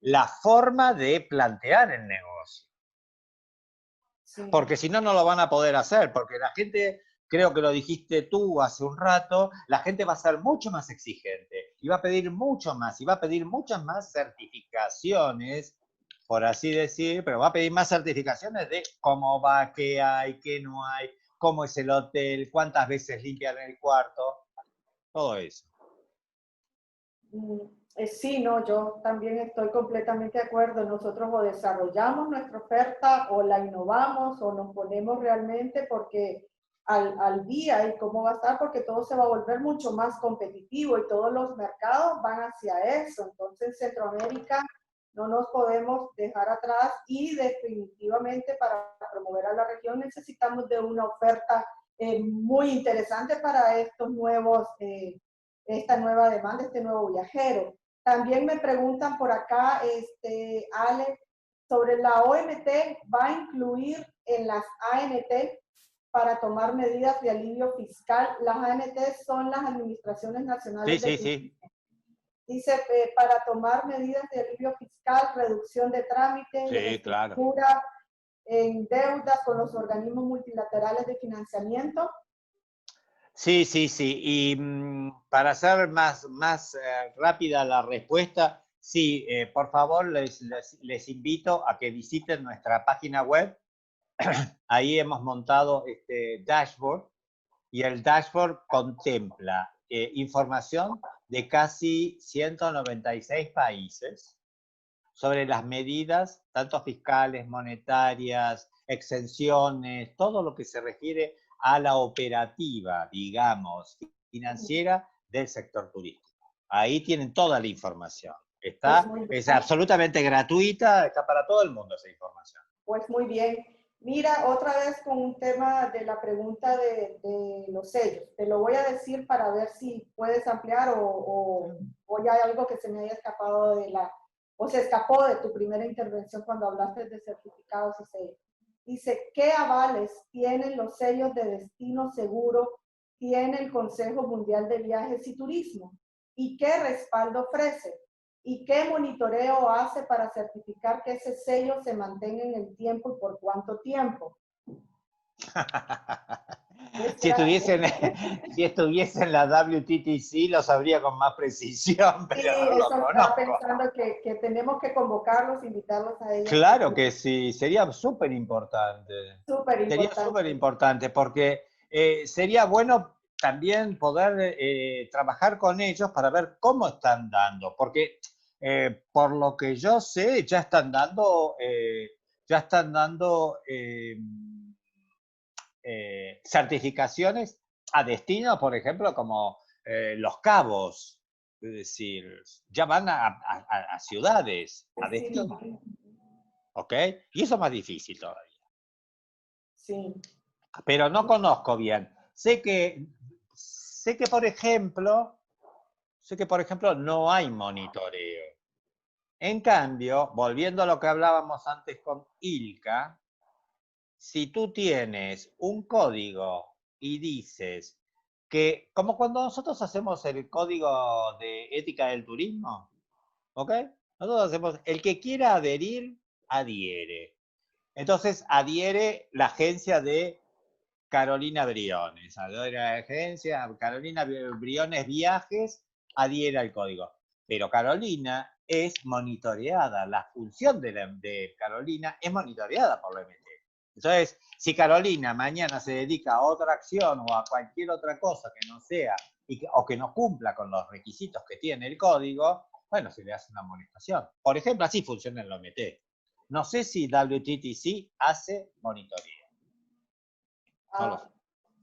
la forma de plantear el negocio. Sí. Porque si no, no lo van a poder hacer, porque la gente, creo que lo dijiste tú hace un rato, la gente va a ser mucho más exigente y va a pedir mucho más, y va a pedir muchas más certificaciones, por así decir, pero va a pedir más certificaciones de cómo va, qué hay, qué no hay, cómo es el hotel, cuántas veces limpian el cuarto. todo eso. Sí, no, yo también estoy completamente de acuerdo. Nosotros o desarrollamos nuestra oferta o la innovamos o nos ponemos realmente porque al día y cómo va a estar, porque todo se va a volver mucho más competitivo y todos los mercados van hacia eso. Entonces, en Centroamérica no nos podemos dejar atrás y definitivamente para promover a la región necesitamos de una oferta muy interesante para estos nuevos esta nueva demanda, este nuevo viajero. También me preguntan por acá, Ale, sobre la OMT, ¿va a incluir en las ANT para tomar medidas de alivio fiscal? Las ANT son las Administraciones Nacionales de Sí. Dice, para tomar medidas de alivio fiscal, reducción de trámites, Sí, claro. en deudas con los organismos multilaterales de financiamiento. Sí. Y para hacer más rápida la respuesta, sí, por favor, les invito a que visiten nuestra página web. Ahí hemos montado este dashboard y el dashboard contempla información de casi 196 países sobre las medidas, tanto fiscales, monetarias, exenciones, todo lo que se refiere a la operativa, digamos, financiera del sector turístico. Ahí tienen toda la información. Es absolutamente gratuita, está para todo el mundo esa información. Pues muy bien. Mira, otra vez con un tema de la pregunta de los sellos. Te lo voy a decir para ver si puedes ampliar o ya hay algo que se me haya escapado o se escapó de tu primera intervención cuando hablaste de certificados y sellos. Dice, ¿qué avales tienen los sellos de destino seguro? ¿Tiene el Consejo Mundial de Viajes y Turismo? ¿Y qué respaldo ofrece? ¿Y qué monitoreo hace para certificar que ese sello se mantenga en el tiempo y por cuánto tiempo? Si estuviese en la WTTC lo sabría con más precisión, pero sí, no lo eso estaba conozco. pensando que tenemos que convocarlos, invitarlos a ellos. Claro que sí, sería súper importante. Súper importante. Sería súper importante porque sería bueno también poder trabajar con ellos para ver cómo están dando, porque por lo que yo sé ya están dando certificaciones a destino, por ejemplo, como Los Cabos, es decir, ya van a ciudades, a destino, ¿ok? Y eso es más difícil todavía. Sí. Pero no conozco bien. Sé que por ejemplo, no hay monitoreo. En cambio, volviendo a lo que hablábamos antes con Ilka, si tú tienes un código y dices que, como cuando nosotros hacemos el código de ética del turismo, ¿ok? Nosotros hacemos, el que quiera adherir, adhiere. Entonces adhiere la agencia de Carolina Briones, la agencia Carolina Briones Viajes, adhiere al código. Pero Carolina es monitoreada, la función de Carolina es monitoreada por la OMT. Entonces, si Carolina mañana se dedica a otra acción o a cualquier otra cosa que no sea o que no cumpla con los requisitos que tiene el código, bueno, se le hace una amonestación. Por ejemplo, así funciona el OMT. No sé si WTTC hace monitoreo.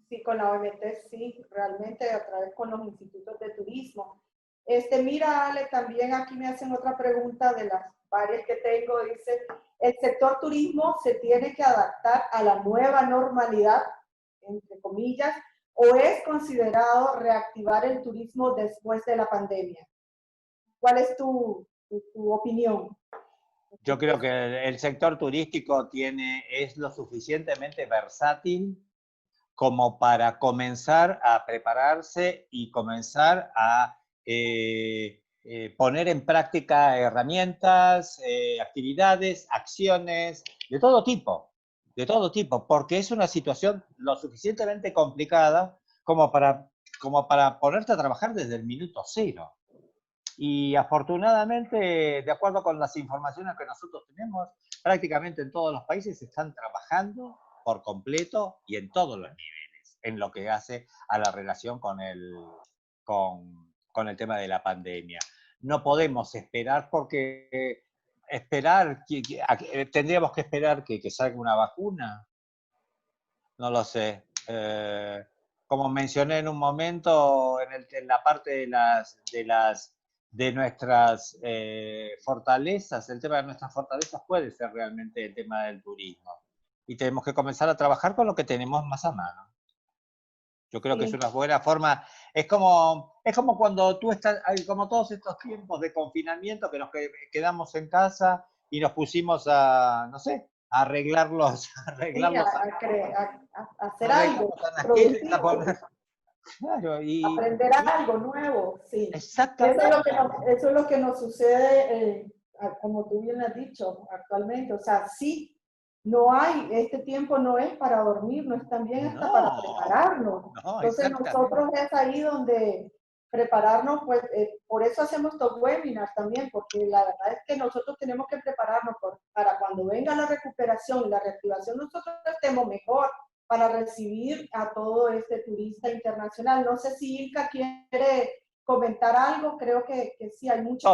Sí, con la OMT sí, realmente a través con los institutos de turismo. Mira, Ale, también aquí me hacen otra pregunta de las varias que tengo. Dice, ¿el sector turismo se tiene que adaptar a la nueva normalidad, entre comillas, o es considerado reactivar el turismo después de la pandemia? ¿Cuál es tu opinión? Yo creo que el sector turístico es lo suficientemente versátil como para comenzar a prepararse y comenzar a poner en práctica herramientas, actividades, acciones de todo tipo, porque es una situación lo suficientemente complicada como para ponerte a trabajar desde el minuto cero. Y afortunadamente, de acuerdo con las informaciones que nosotros tenemos, prácticamente en todos los países están trabajando por completo y en todos los niveles, en lo que hace a la relación con el con el tema de la pandemia. No podemos esperar porque tendríamos que esperar que salga una vacuna. No lo sé. Como mencioné en un momento, en la parte de nuestras fortalezas, el tema de nuestras fortalezas puede ser realmente el tema del turismo. Y tenemos que comenzar a trabajar con lo que tenemos más a mano. Yo creo que es una buena forma. Es como cuando tú estás, como todos estos tiempos de confinamiento que nos quedamos en casa y nos pusimos a, no sé, a arreglarlos, hacer algo productivo, claro, aprender algo nuevo, sí. Exactamente. Eso es lo que nos sucede, como tú bien has dicho, actualmente. O sea, sí, no hay, este tiempo no es para dormir, no es también hasta para prepararnos. Entonces nosotros es ahí donde prepararnos, pues por eso hacemos estos webinars también, porque la verdad es que nosotros tenemos que prepararnos para cuando venga la recuperación y la reactivación, nosotros estemos mejor para recibir a todo este turista internacional. No sé si Ilka quiere comentar algo, creo que sí, hay mucho.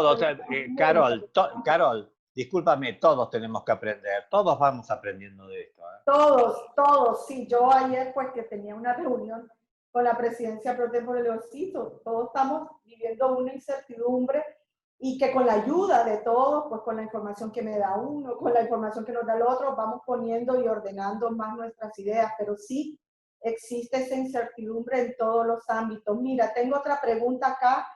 Carol, discúlpame, todos tenemos que aprender, todos vamos aprendiendo de esto. Todos, sí. Yo ayer, pues, que tenía una reunión con la presidencia pro tempore de Leoncito, todos estamos viviendo una incertidumbre y que con la ayuda de todos, pues con la información que me da uno, con la información que nos da el otro, vamos poniendo y ordenando más nuestras ideas, pero sí existe esa incertidumbre en todos los ámbitos. Mira, tengo otra pregunta acá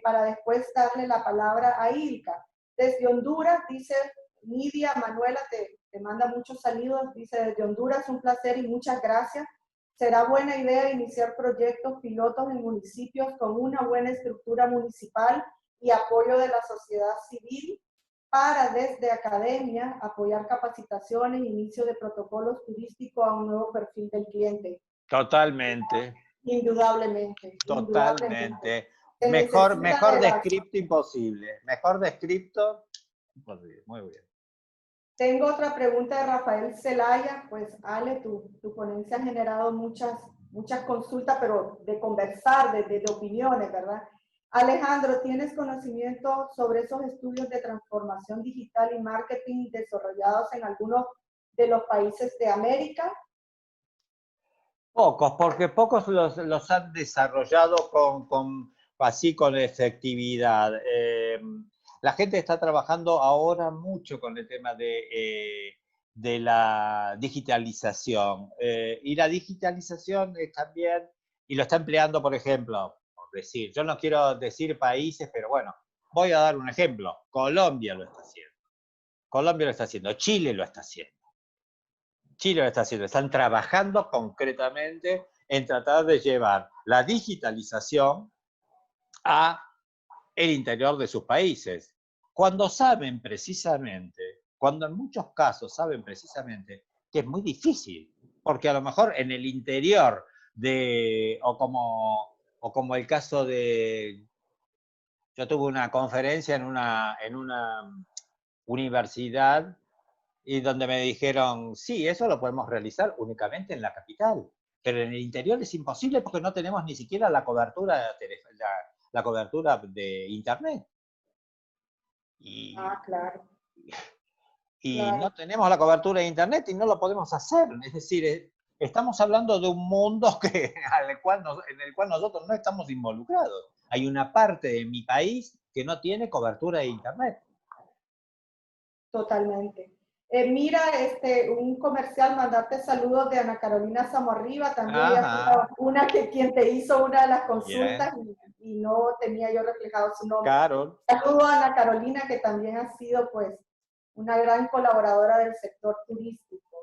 para después darle la palabra a Ilka. Desde Honduras, dice Nidia Manuela, te manda muchos saludos, dice desde Honduras, un placer y muchas gracias. Será buena idea iniciar proyectos pilotos en municipios con una buena estructura municipal y apoyo de la sociedad civil para desde academia apoyar capacitaciones, inicio de protocolos turísticos a un nuevo perfil del cliente. Totalmente. Indudablemente. Totalmente. Mejor descripto imposible. Mejor descripto imposible. Muy bien. Tengo otra pregunta de Rafael Zelaya. Pues Ale, tu ponencia ha generado muchas consultas, pero de conversar, de opiniones, ¿verdad? Alejandro, ¿tienes conocimiento sobre esos estudios de transformación digital y marketing desarrollados en algunos de los países de América? Pocos, porque pocos los han desarrollado así con efectividad. La gente está trabajando ahora mucho con el tema de la digitalización. Y la digitalización es también, y lo está empleando, por ejemplo, por decir, yo no quiero decir países, pero bueno, voy a dar un ejemplo. Colombia lo está haciendo. Colombia lo está haciendo. Chile lo está haciendo. Chile lo está haciendo. Están trabajando concretamente en tratar de llevar la digitalización a el interior de sus países. Cuando saben precisamente, cuando en muchos casos saben precisamente que es muy difícil, porque a lo mejor en el interior o como el caso de, yo tuve una conferencia en una universidad y donde me dijeron, sí, eso lo podemos realizar únicamente en la capital, pero en el interior es imposible porque no tenemos ni siquiera la cobertura de internet. Claro. Y claro. No tenemos la cobertura de internet y no lo podemos hacer. Es decir, estamos hablando de un mundo en el cual nosotros no estamos involucrados. Hay una parte de mi país que no tiene cobertura de internet. Totalmente. Mira, un comercial, mandarte saludos de Ana Carolina Zamorriba, también una quien te hizo una de las consultas y no tenía yo reflejado su nombre. Carol. Saludos a Ana Carolina, que también ha sido pues una gran colaboradora del sector turístico.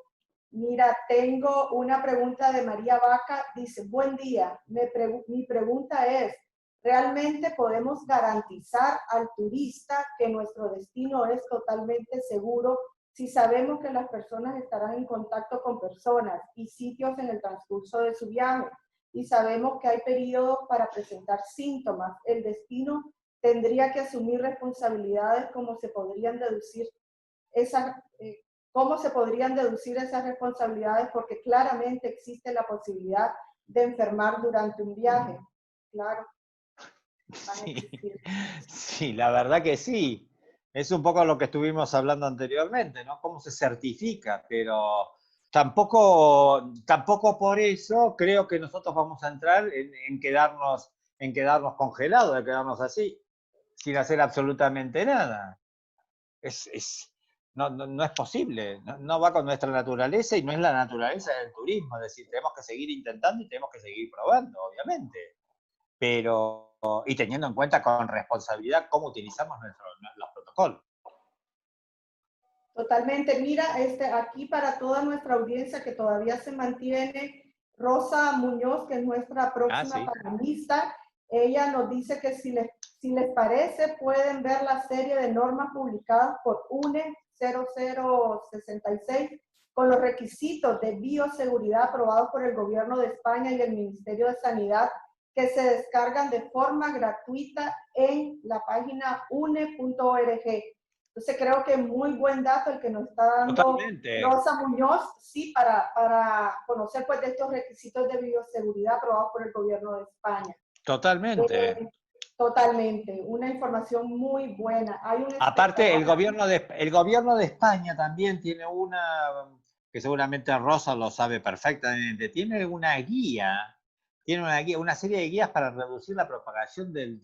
Mira, tengo una pregunta de María Vaca, dice, buen día, mi pregunta es, ¿realmente podemos garantizar al turista que nuestro destino es totalmente seguro si sabemos que las personas estarán en contacto con personas y sitios en el transcurso de su viaje? Y sabemos que hay periodos para presentar síntomas. El destino tendría que asumir responsabilidades, ¿cómo se podrían deducir esas responsabilidades? Porque claramente existe la posibilidad de enfermar durante un viaje. claro. Van a Sí, existir. sí, la verdad que sí. Es un poco lo que estuvimos hablando anteriormente, ¿no? Cómo se certifica, pero tampoco por eso creo que nosotros vamos a entrar en quedarnos congelados, de quedarnos así, sin hacer absolutamente nada. No es posible, no va con nuestra naturaleza y no es la naturaleza del turismo. Es decir, tenemos que seguir intentando y tenemos que seguir probando, obviamente. Pero, y teniendo en cuenta con responsabilidad cómo utilizamos los protocolos. Totalmente. Mira, aquí para toda nuestra audiencia que todavía se mantiene, Rosa Muñoz, que es nuestra próxima Sí. panelista, ella nos dice que si les parece, pueden ver la serie de normas publicadas por UNE 0066 con los requisitos de bioseguridad aprobados por el Gobierno de España y el Ministerio de Sanidad, que se descargan de forma gratuita en la página une.org. Entonces creo que muy buen dato el que nos está dando Totalmente. Rosa Muñoz, sí, para conocer pues de estos requisitos de bioseguridad aprobados por el Gobierno de España. Totalmente. Totalmente, una información muy buena. Hay un Aparte, el espectador. gobierno de España también tiene que seguramente Rosa lo sabe perfectamente, tiene una guía, una serie de guías para reducir la propagación del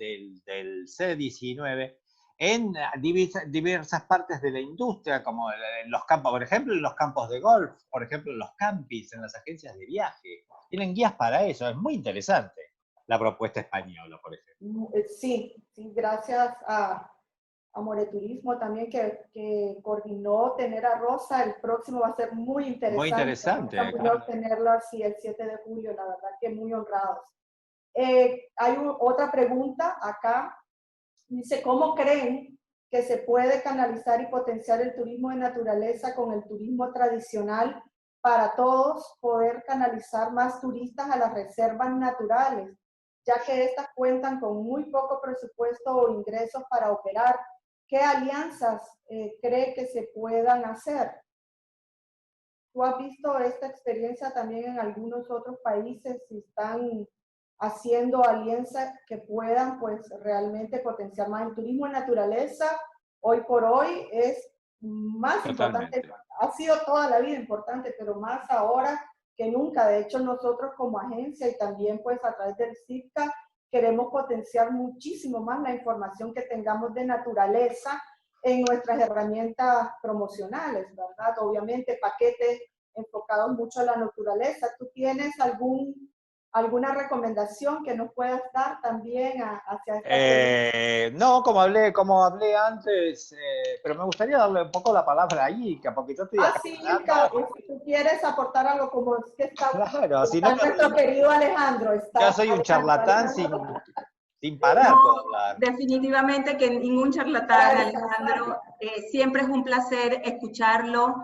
C-19 en diversas partes de la industria, como en los campos, por ejemplo, en los campos de golf, por ejemplo, en los campings, en las agencias de viaje. Tienen guías para eso, es muy interesante la propuesta española, por ejemplo. Sí, gracias a Moreturismo también que coordinó tener a Rosa. El próximo va a ser muy interesante. Muy interesante, claro. Tenerlo así el 7 de julio, la verdad que muy honrados. Hay otra pregunta acá. Dice, ¿cómo creen que se puede canalizar y potenciar el turismo de naturaleza con el turismo tradicional para todos poder canalizar más turistas a las reservas naturales, ya que estas cuentan con muy poco presupuesto o ingresos para operar? ¿Qué alianzas cree que se puedan hacer? ¿Tú has visto esta experiencia también en algunos otros países? Si están haciendo alianzas que puedan pues realmente potenciar más el turismo en naturaleza, hoy por hoy es más Totalmente. importante, ha sido toda la vida importante, pero más ahora que nunca. De hecho, nosotros como agencia y también pues a través del CIPCA queremos potenciar muchísimo más la información que tengamos de naturaleza en nuestras herramientas promocionales, ¿verdad? Obviamente paquetes enfocados mucho a la naturaleza. ¿Tú tienes alguna recomendación que nos puedas dar también hacia esta No, como hablé antes, pero me gustaría darle un poco la palabra a Ica, porque yo estoy acá. Sí, Ica, si tú quieres aportar algo, como es que claro, si no, nuestro querido Alejandro. Ya soy un charlatán sin parar. No, definitivamente que ningún charlatán, Alejandro. Siempre es un placer escucharlo.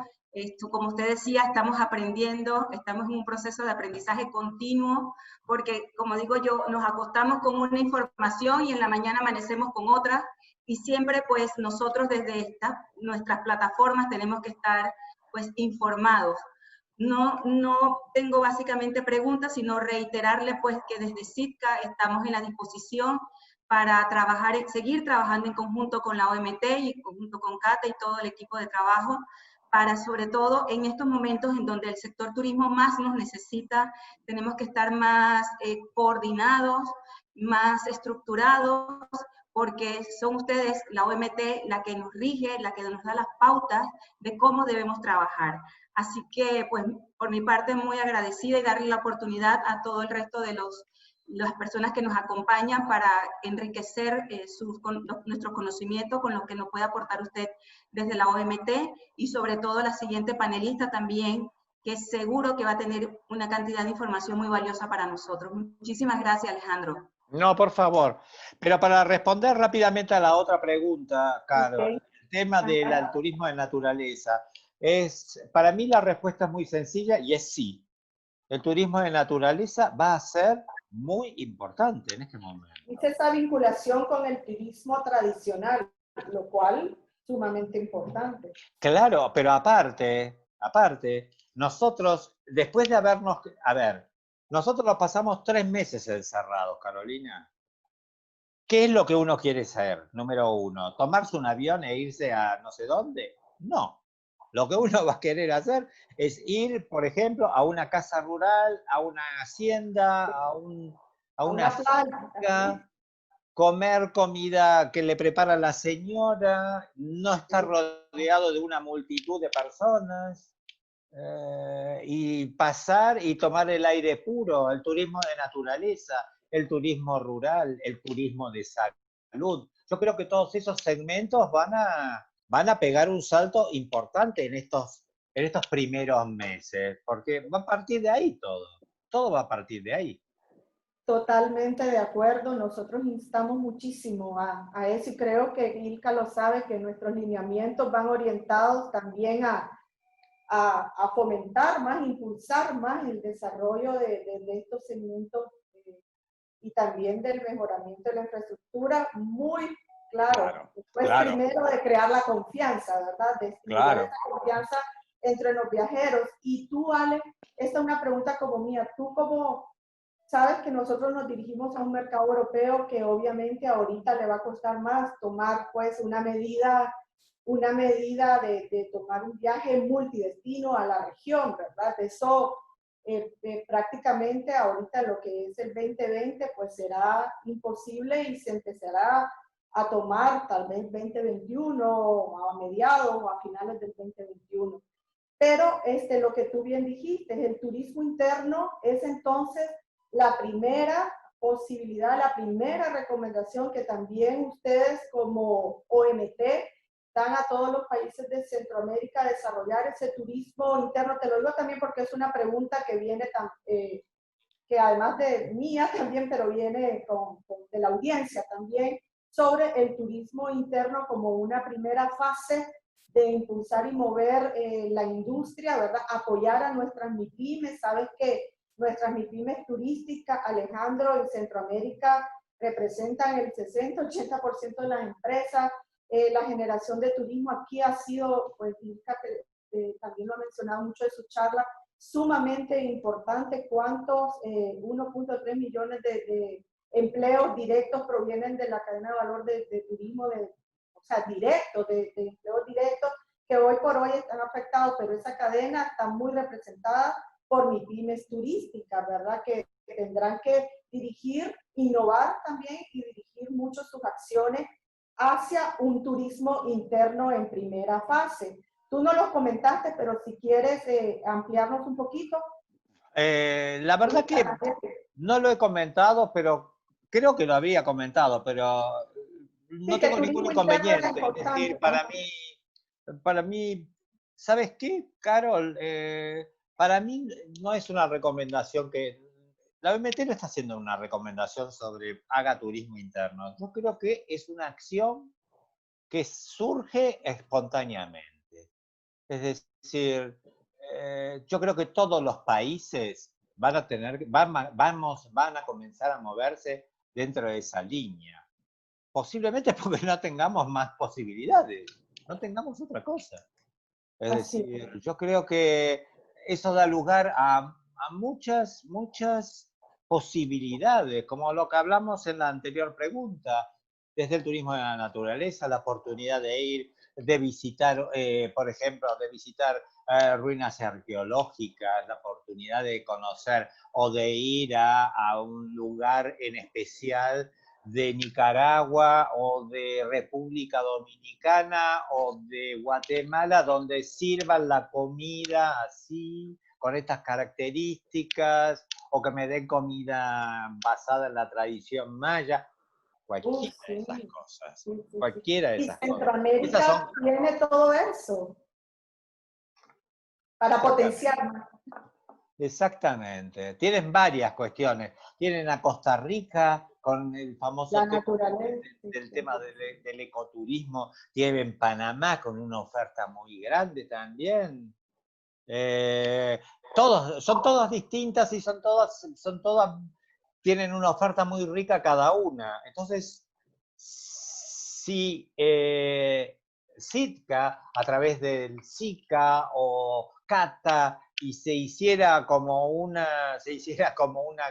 Como usted decía, estamos aprendiendo, estamos en un proceso de aprendizaje continuo, porque, como digo yo, nos acostamos con una información y en la mañana amanecemos con otra, y siempre, pues, nosotros desde nuestras plataformas tenemos que estar, pues, informados. No tengo básicamente preguntas, sino reiterarle pues que desde CITCA estamos en la disposición para seguir trabajando en conjunto con la OMT y en conjunto con CATA y todo el equipo de trabajo, para sobre todo en estos momentos en donde el sector turismo más nos necesita, tenemos que estar más coordinados, más estructurados, porque son ustedes, la OMT, la que nos rige, la que nos da las pautas de cómo debemos trabajar. Así que, pues, por mi parte, muy agradecida y darle la oportunidad a todo el resto de las personas que nos acompañan para enriquecer nuestro conocimiento con lo que nos puede aportar usted desde la OMT y sobre todo la siguiente panelista también, que seguro que va a tener una cantidad de información muy valiosa para nosotros. Muchísimas gracias, Alejandro. No, por favor. Pero para responder rápidamente a la otra pregunta, Caro, el tema del turismo de naturaleza, para mí la respuesta es muy sencilla y es sí. El turismo de naturaleza va a ser muy importante en este momento. Dice esa vinculación con el turismo tradicional, lo cual sumamente importante. Claro, pero aparte, nosotros, después de habernos, Nosotros lo pasamos 3 meses encerrados, Carolina. ¿Qué es lo que uno quiere hacer? Número uno, ¿tomarse un avión e irse a no sé dónde? No. Lo que uno va a querer hacer es ir, por ejemplo, a una casa rural, a una hacienda, a A una una playa también. finca, comer comida que le prepara la señora, no estar rodeado de una multitud de personas, y pasar y tomar el aire puro, el turismo de naturaleza, el turismo rural, el turismo de salud. Yo creo que todos esos segmentos van a pegar un salto importante en estos primeros meses, porque va a partir de ahí todo. Todo va a partir de ahí. Totalmente de acuerdo, nosotros instamos muchísimo a eso y creo que Ilka lo sabe, que nuestros lineamientos van orientados también a fomentar más, impulsar más el desarrollo de estos segmentos y también del mejoramiento de la infraestructura, muy claro. Después Claro, primero de crear la confianza, ¿verdad? De estimular claro. esa confianza entre los viajeros. Y tú, Ale, esta es una pregunta como mía, tú como sabes que nosotros nos dirigimos a un mercado europeo que obviamente ahorita le va a costar más tomar pues una medida de tomar un viaje multidestino a la región, ¿verdad? Eso prácticamente ahorita lo que es el 2020 pues será imposible y se empezará a tomar tal vez 2021 a mediados o a finales del 2021. Pero lo que tú bien dijiste, el turismo interno es entonces la primera posibilidad, la primera recomendación que también ustedes como OMT dan a todos los países de Centroamérica, desarrollar ese turismo interno. Te lo digo también porque es una pregunta que viene que además de mía también, pero viene de la audiencia también, sobre el turismo interno como una primera fase de impulsar y mover la industria, ¿verdad? Apoyar a nuestras MIPIMES. Sabes que nuestras MIPIMES turísticas, Alejandro, en Centroamérica representan el 60-80% de las empresas. La generación de turismo aquí ha sido, pues, también lo ha mencionado mucho en su charla, sumamente importante. ¿Cuántos 1.3 millones de empleos directos provienen de la cadena de valor de turismo, o sea, directos, de empleos directos, que hoy por hoy están afectados, pero esa cadena está muy representada por MIPIMES turísticas, ¿verdad? Que tendrán que dirigir, innovar también y dirigir mucho sus acciones hacia un turismo interno en primera fase. Tú no los comentaste, pero si quieres ampliarnos un poquito. La verdad que no lo he comentado, pero creo que lo había comentado, pero no Sí, que el tengo ningún turismo interno era inconveniente. Es decir, importante también. para mí, ¿sabes qué, Carol? Para mí no es una recomendación que... La OMT no está haciendo una recomendación sobre haga turismo interno. Yo creo que es una acción que surge espontáneamente. Es decir, yo creo que todos los países van a tener, van a comenzar a moverse dentro de esa línea. Posiblemente porque no tengamos más posibilidades, no tengamos otra cosa. Es Así. decir, yo creo que eso da lugar a muchas posibilidades, como lo que hablamos en la anterior pregunta, desde el turismo de la naturaleza, la oportunidad de ir, de visitar, por ejemplo, de visitar ruinas arqueológicas, la oportunidad de conocer o de ir a un lugar en especial de Nicaragua o de República Dominicana o de Guatemala, donde sirvan la comida así, con estas características, o que me den comida basada en la tradición maya, cualquiera de Sí, esas cosas, sí, sí, sí. cualquiera de Y esas cosas. Esas Centroamérica son tiene todo eso para exactamente. potenciar. Exactamente. Tienen varias cuestiones. Tienen a Costa Rica con el famoso La tema naturaleza. del tema del ecoturismo. Tienen Panamá con una oferta muy grande también. Son todas distintas y son todas, tienen una oferta muy rica cada una. Entonces, si Sitka, a través del SICA o CATA, y se hiciera como una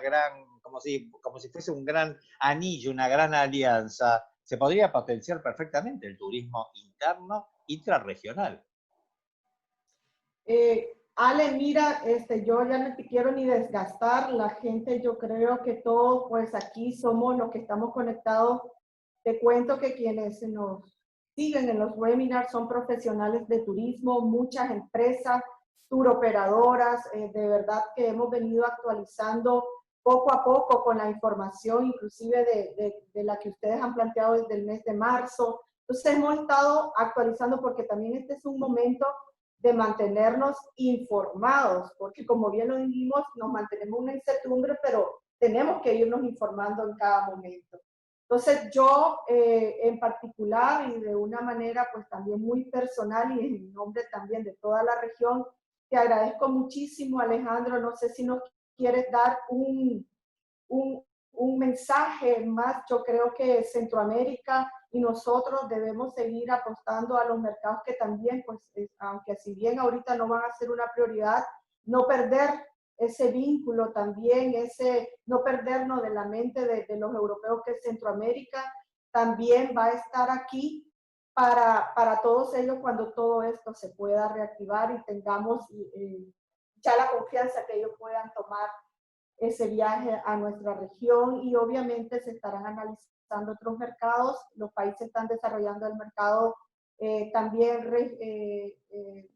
gran, como si fuese un gran anillo, una gran alianza, se podría potenciar perfectamente el turismo interno intrarregional. Ale, mira, yo ya no te quiero ni desgastar, la gente, yo creo que todos, pues aquí somos los que estamos conectados. Te cuento que quienes nos siguen en los webinars son profesionales de turismo, muchas empresas, turoperadoras, de verdad que hemos venido actualizando poco a poco con la información, inclusive de la que ustedes han planteado desde el mes de marzo. Entonces hemos estado actualizando porque también este es un momento de mantenernos informados, porque como bien lo dijimos, nos mantenemos una incertidumbre, pero tenemos que irnos informando en cada momento. Entonces yo en particular y de una manera pues también muy personal y en nombre también de toda la región, te agradezco muchísimo, Alejandro. No sé si nos quieres dar un mensaje más. Yo creo que Centroamérica y nosotros debemos seguir apostando a los mercados que también, pues, aunque si bien ahorita no van a ser una prioridad, no perder ese vínculo también, no perdernos de la mente de los europeos que Centroamérica también va a estar aquí para todos ellos cuando todo esto se pueda reactivar y tengamos ya la confianza que ellos puedan tomar ese viaje a nuestra región. Y obviamente se estarán analizando otros mercados. Los países están desarrollando el mercado también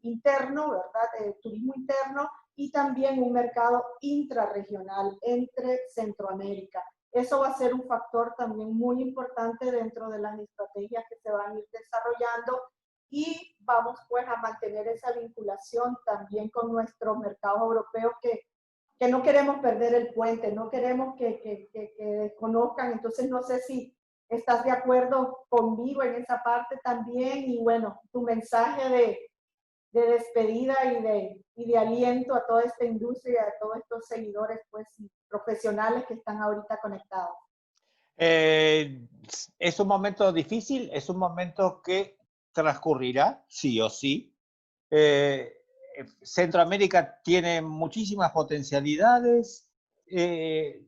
interno, ¿verdad? Turismo interno, y también un mercado intrarregional entre Centroamérica. Eso va a ser un factor también muy importante dentro de las estrategias que se van a ir desarrollando, y vamos pues a mantener esa vinculación también con nuestros mercados europeos que no queremos perder el puente, no queremos que desconozcan. Entonces no sé si estás de acuerdo conmigo en esa parte también, y bueno, tu mensaje de despedida y de aliento a toda esta industria, a todos estos seguidores pues profesionales que están ahorita conectados. Es un momento difícil, es un momento que transcurrirá, sí o sí. Centroamérica tiene muchísimas potencialidades.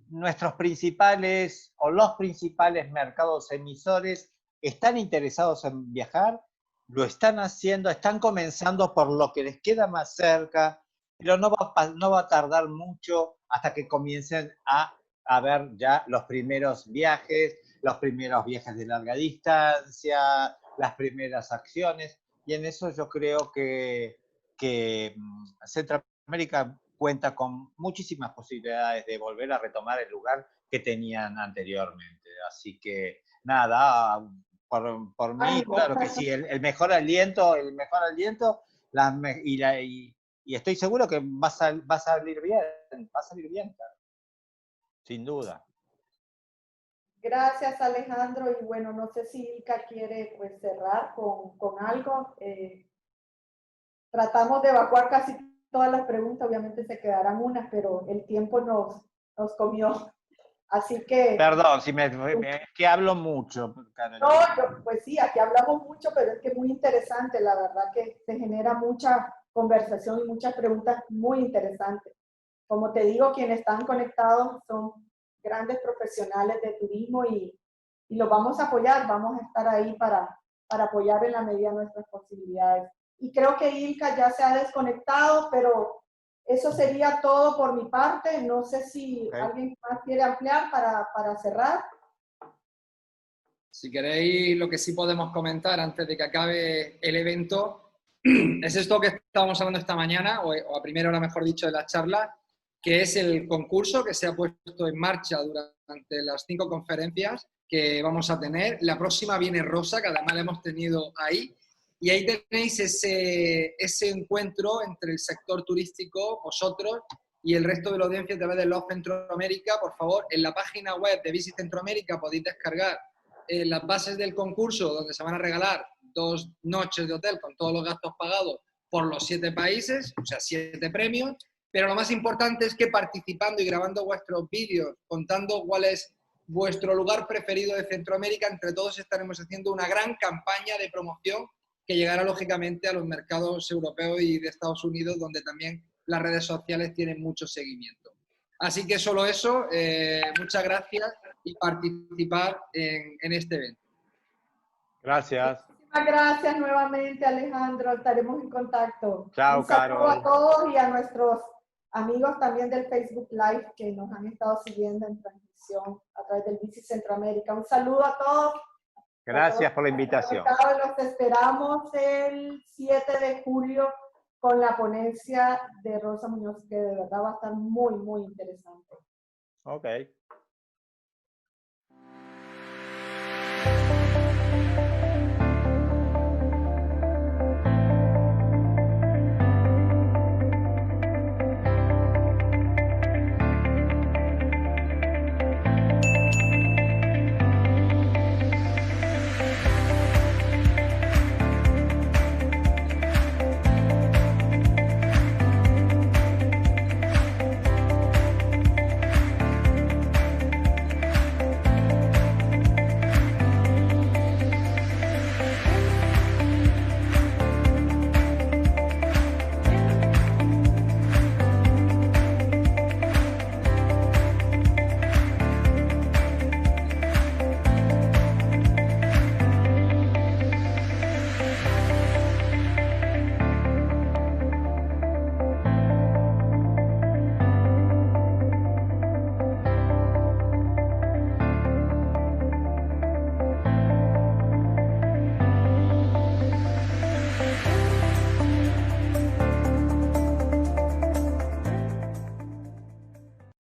Nuestros principales o los principales mercados emisores están interesados en viajar, lo están haciendo, están comenzando por lo que les queda más cerca, pero no va a tardar mucho hasta que comiencen a ver ya los primeros viajes de larga distancia, las primeras acciones, y en eso yo creo que Centroamérica cuenta con muchísimas posibilidades de volver a retomar el lugar que tenían anteriormente. Así que nada, por mí, claro que sí, el mejor aliento, y estoy seguro que va a salir bien, claro, sin duda. Gracias, Alejandro. Y bueno, no sé si Ilka quiere pues cerrar con algo. Tratamos de evacuar casi todas las preguntas, obviamente se quedarán unas, pero el tiempo nos comió. Así que... Perdón, si que hablo mucho, Carolina. No, pues sí, aquí hablamos mucho, pero es que es muy interesante, la verdad que se genera mucha conversación y muchas preguntas muy interesantes. Como te digo, quienes están conectados son grandes profesionales de turismo y los vamos a apoyar, vamos a estar ahí para apoyar en la medida de nuestras posibilidades. Y creo que Ilka ya se ha desconectado, pero eso sería todo por mi parte. No sé si alguien más quiere ampliar para cerrar. Si queréis, lo que sí podemos comentar antes de que acabe el evento es esto que estábamos hablando esta mañana, o a primera hora, mejor dicho, de la charla, que es el concurso que se ha puesto en marcha durante las 5 conferencias que vamos a tener. La próxima viene Rosa, que además la hemos tenido ahí, y ahí tenéis ese encuentro entre el sector turístico, vosotros, y el resto de la audiencia a través de Love Centroamérica. Por favor, en la página web de Visit Centroamérica podéis descargar las bases del concurso, donde se van a regalar 2 noches de hotel con todos los gastos pagados por los 7 países, o sea, 7 premios. Pero lo más importante es que participando y grabando vuestros vídeos, contando cuál es vuestro lugar preferido de Centroamérica, entre todos estaremos haciendo una gran campaña de promoción que llegará lógicamente a los mercados europeos y de Estados Unidos, donde también las redes sociales tienen mucho seguimiento. Así que solo eso, muchas gracias y participar en este evento. Gracias. Muchísimas gracias nuevamente, Alejandro. Estaremos en contacto. Chao, Un saludo Carol. a todos y a nuestros amigos también del Facebook Live que nos han estado siguiendo en transmisión a través del Visit Centroamérica. Un saludo a todos. Gracias por la invitación. Los esperamos el 7 de julio con la ponencia de Rosa Muñoz, que de verdad va a estar muy, muy interesante. Ok.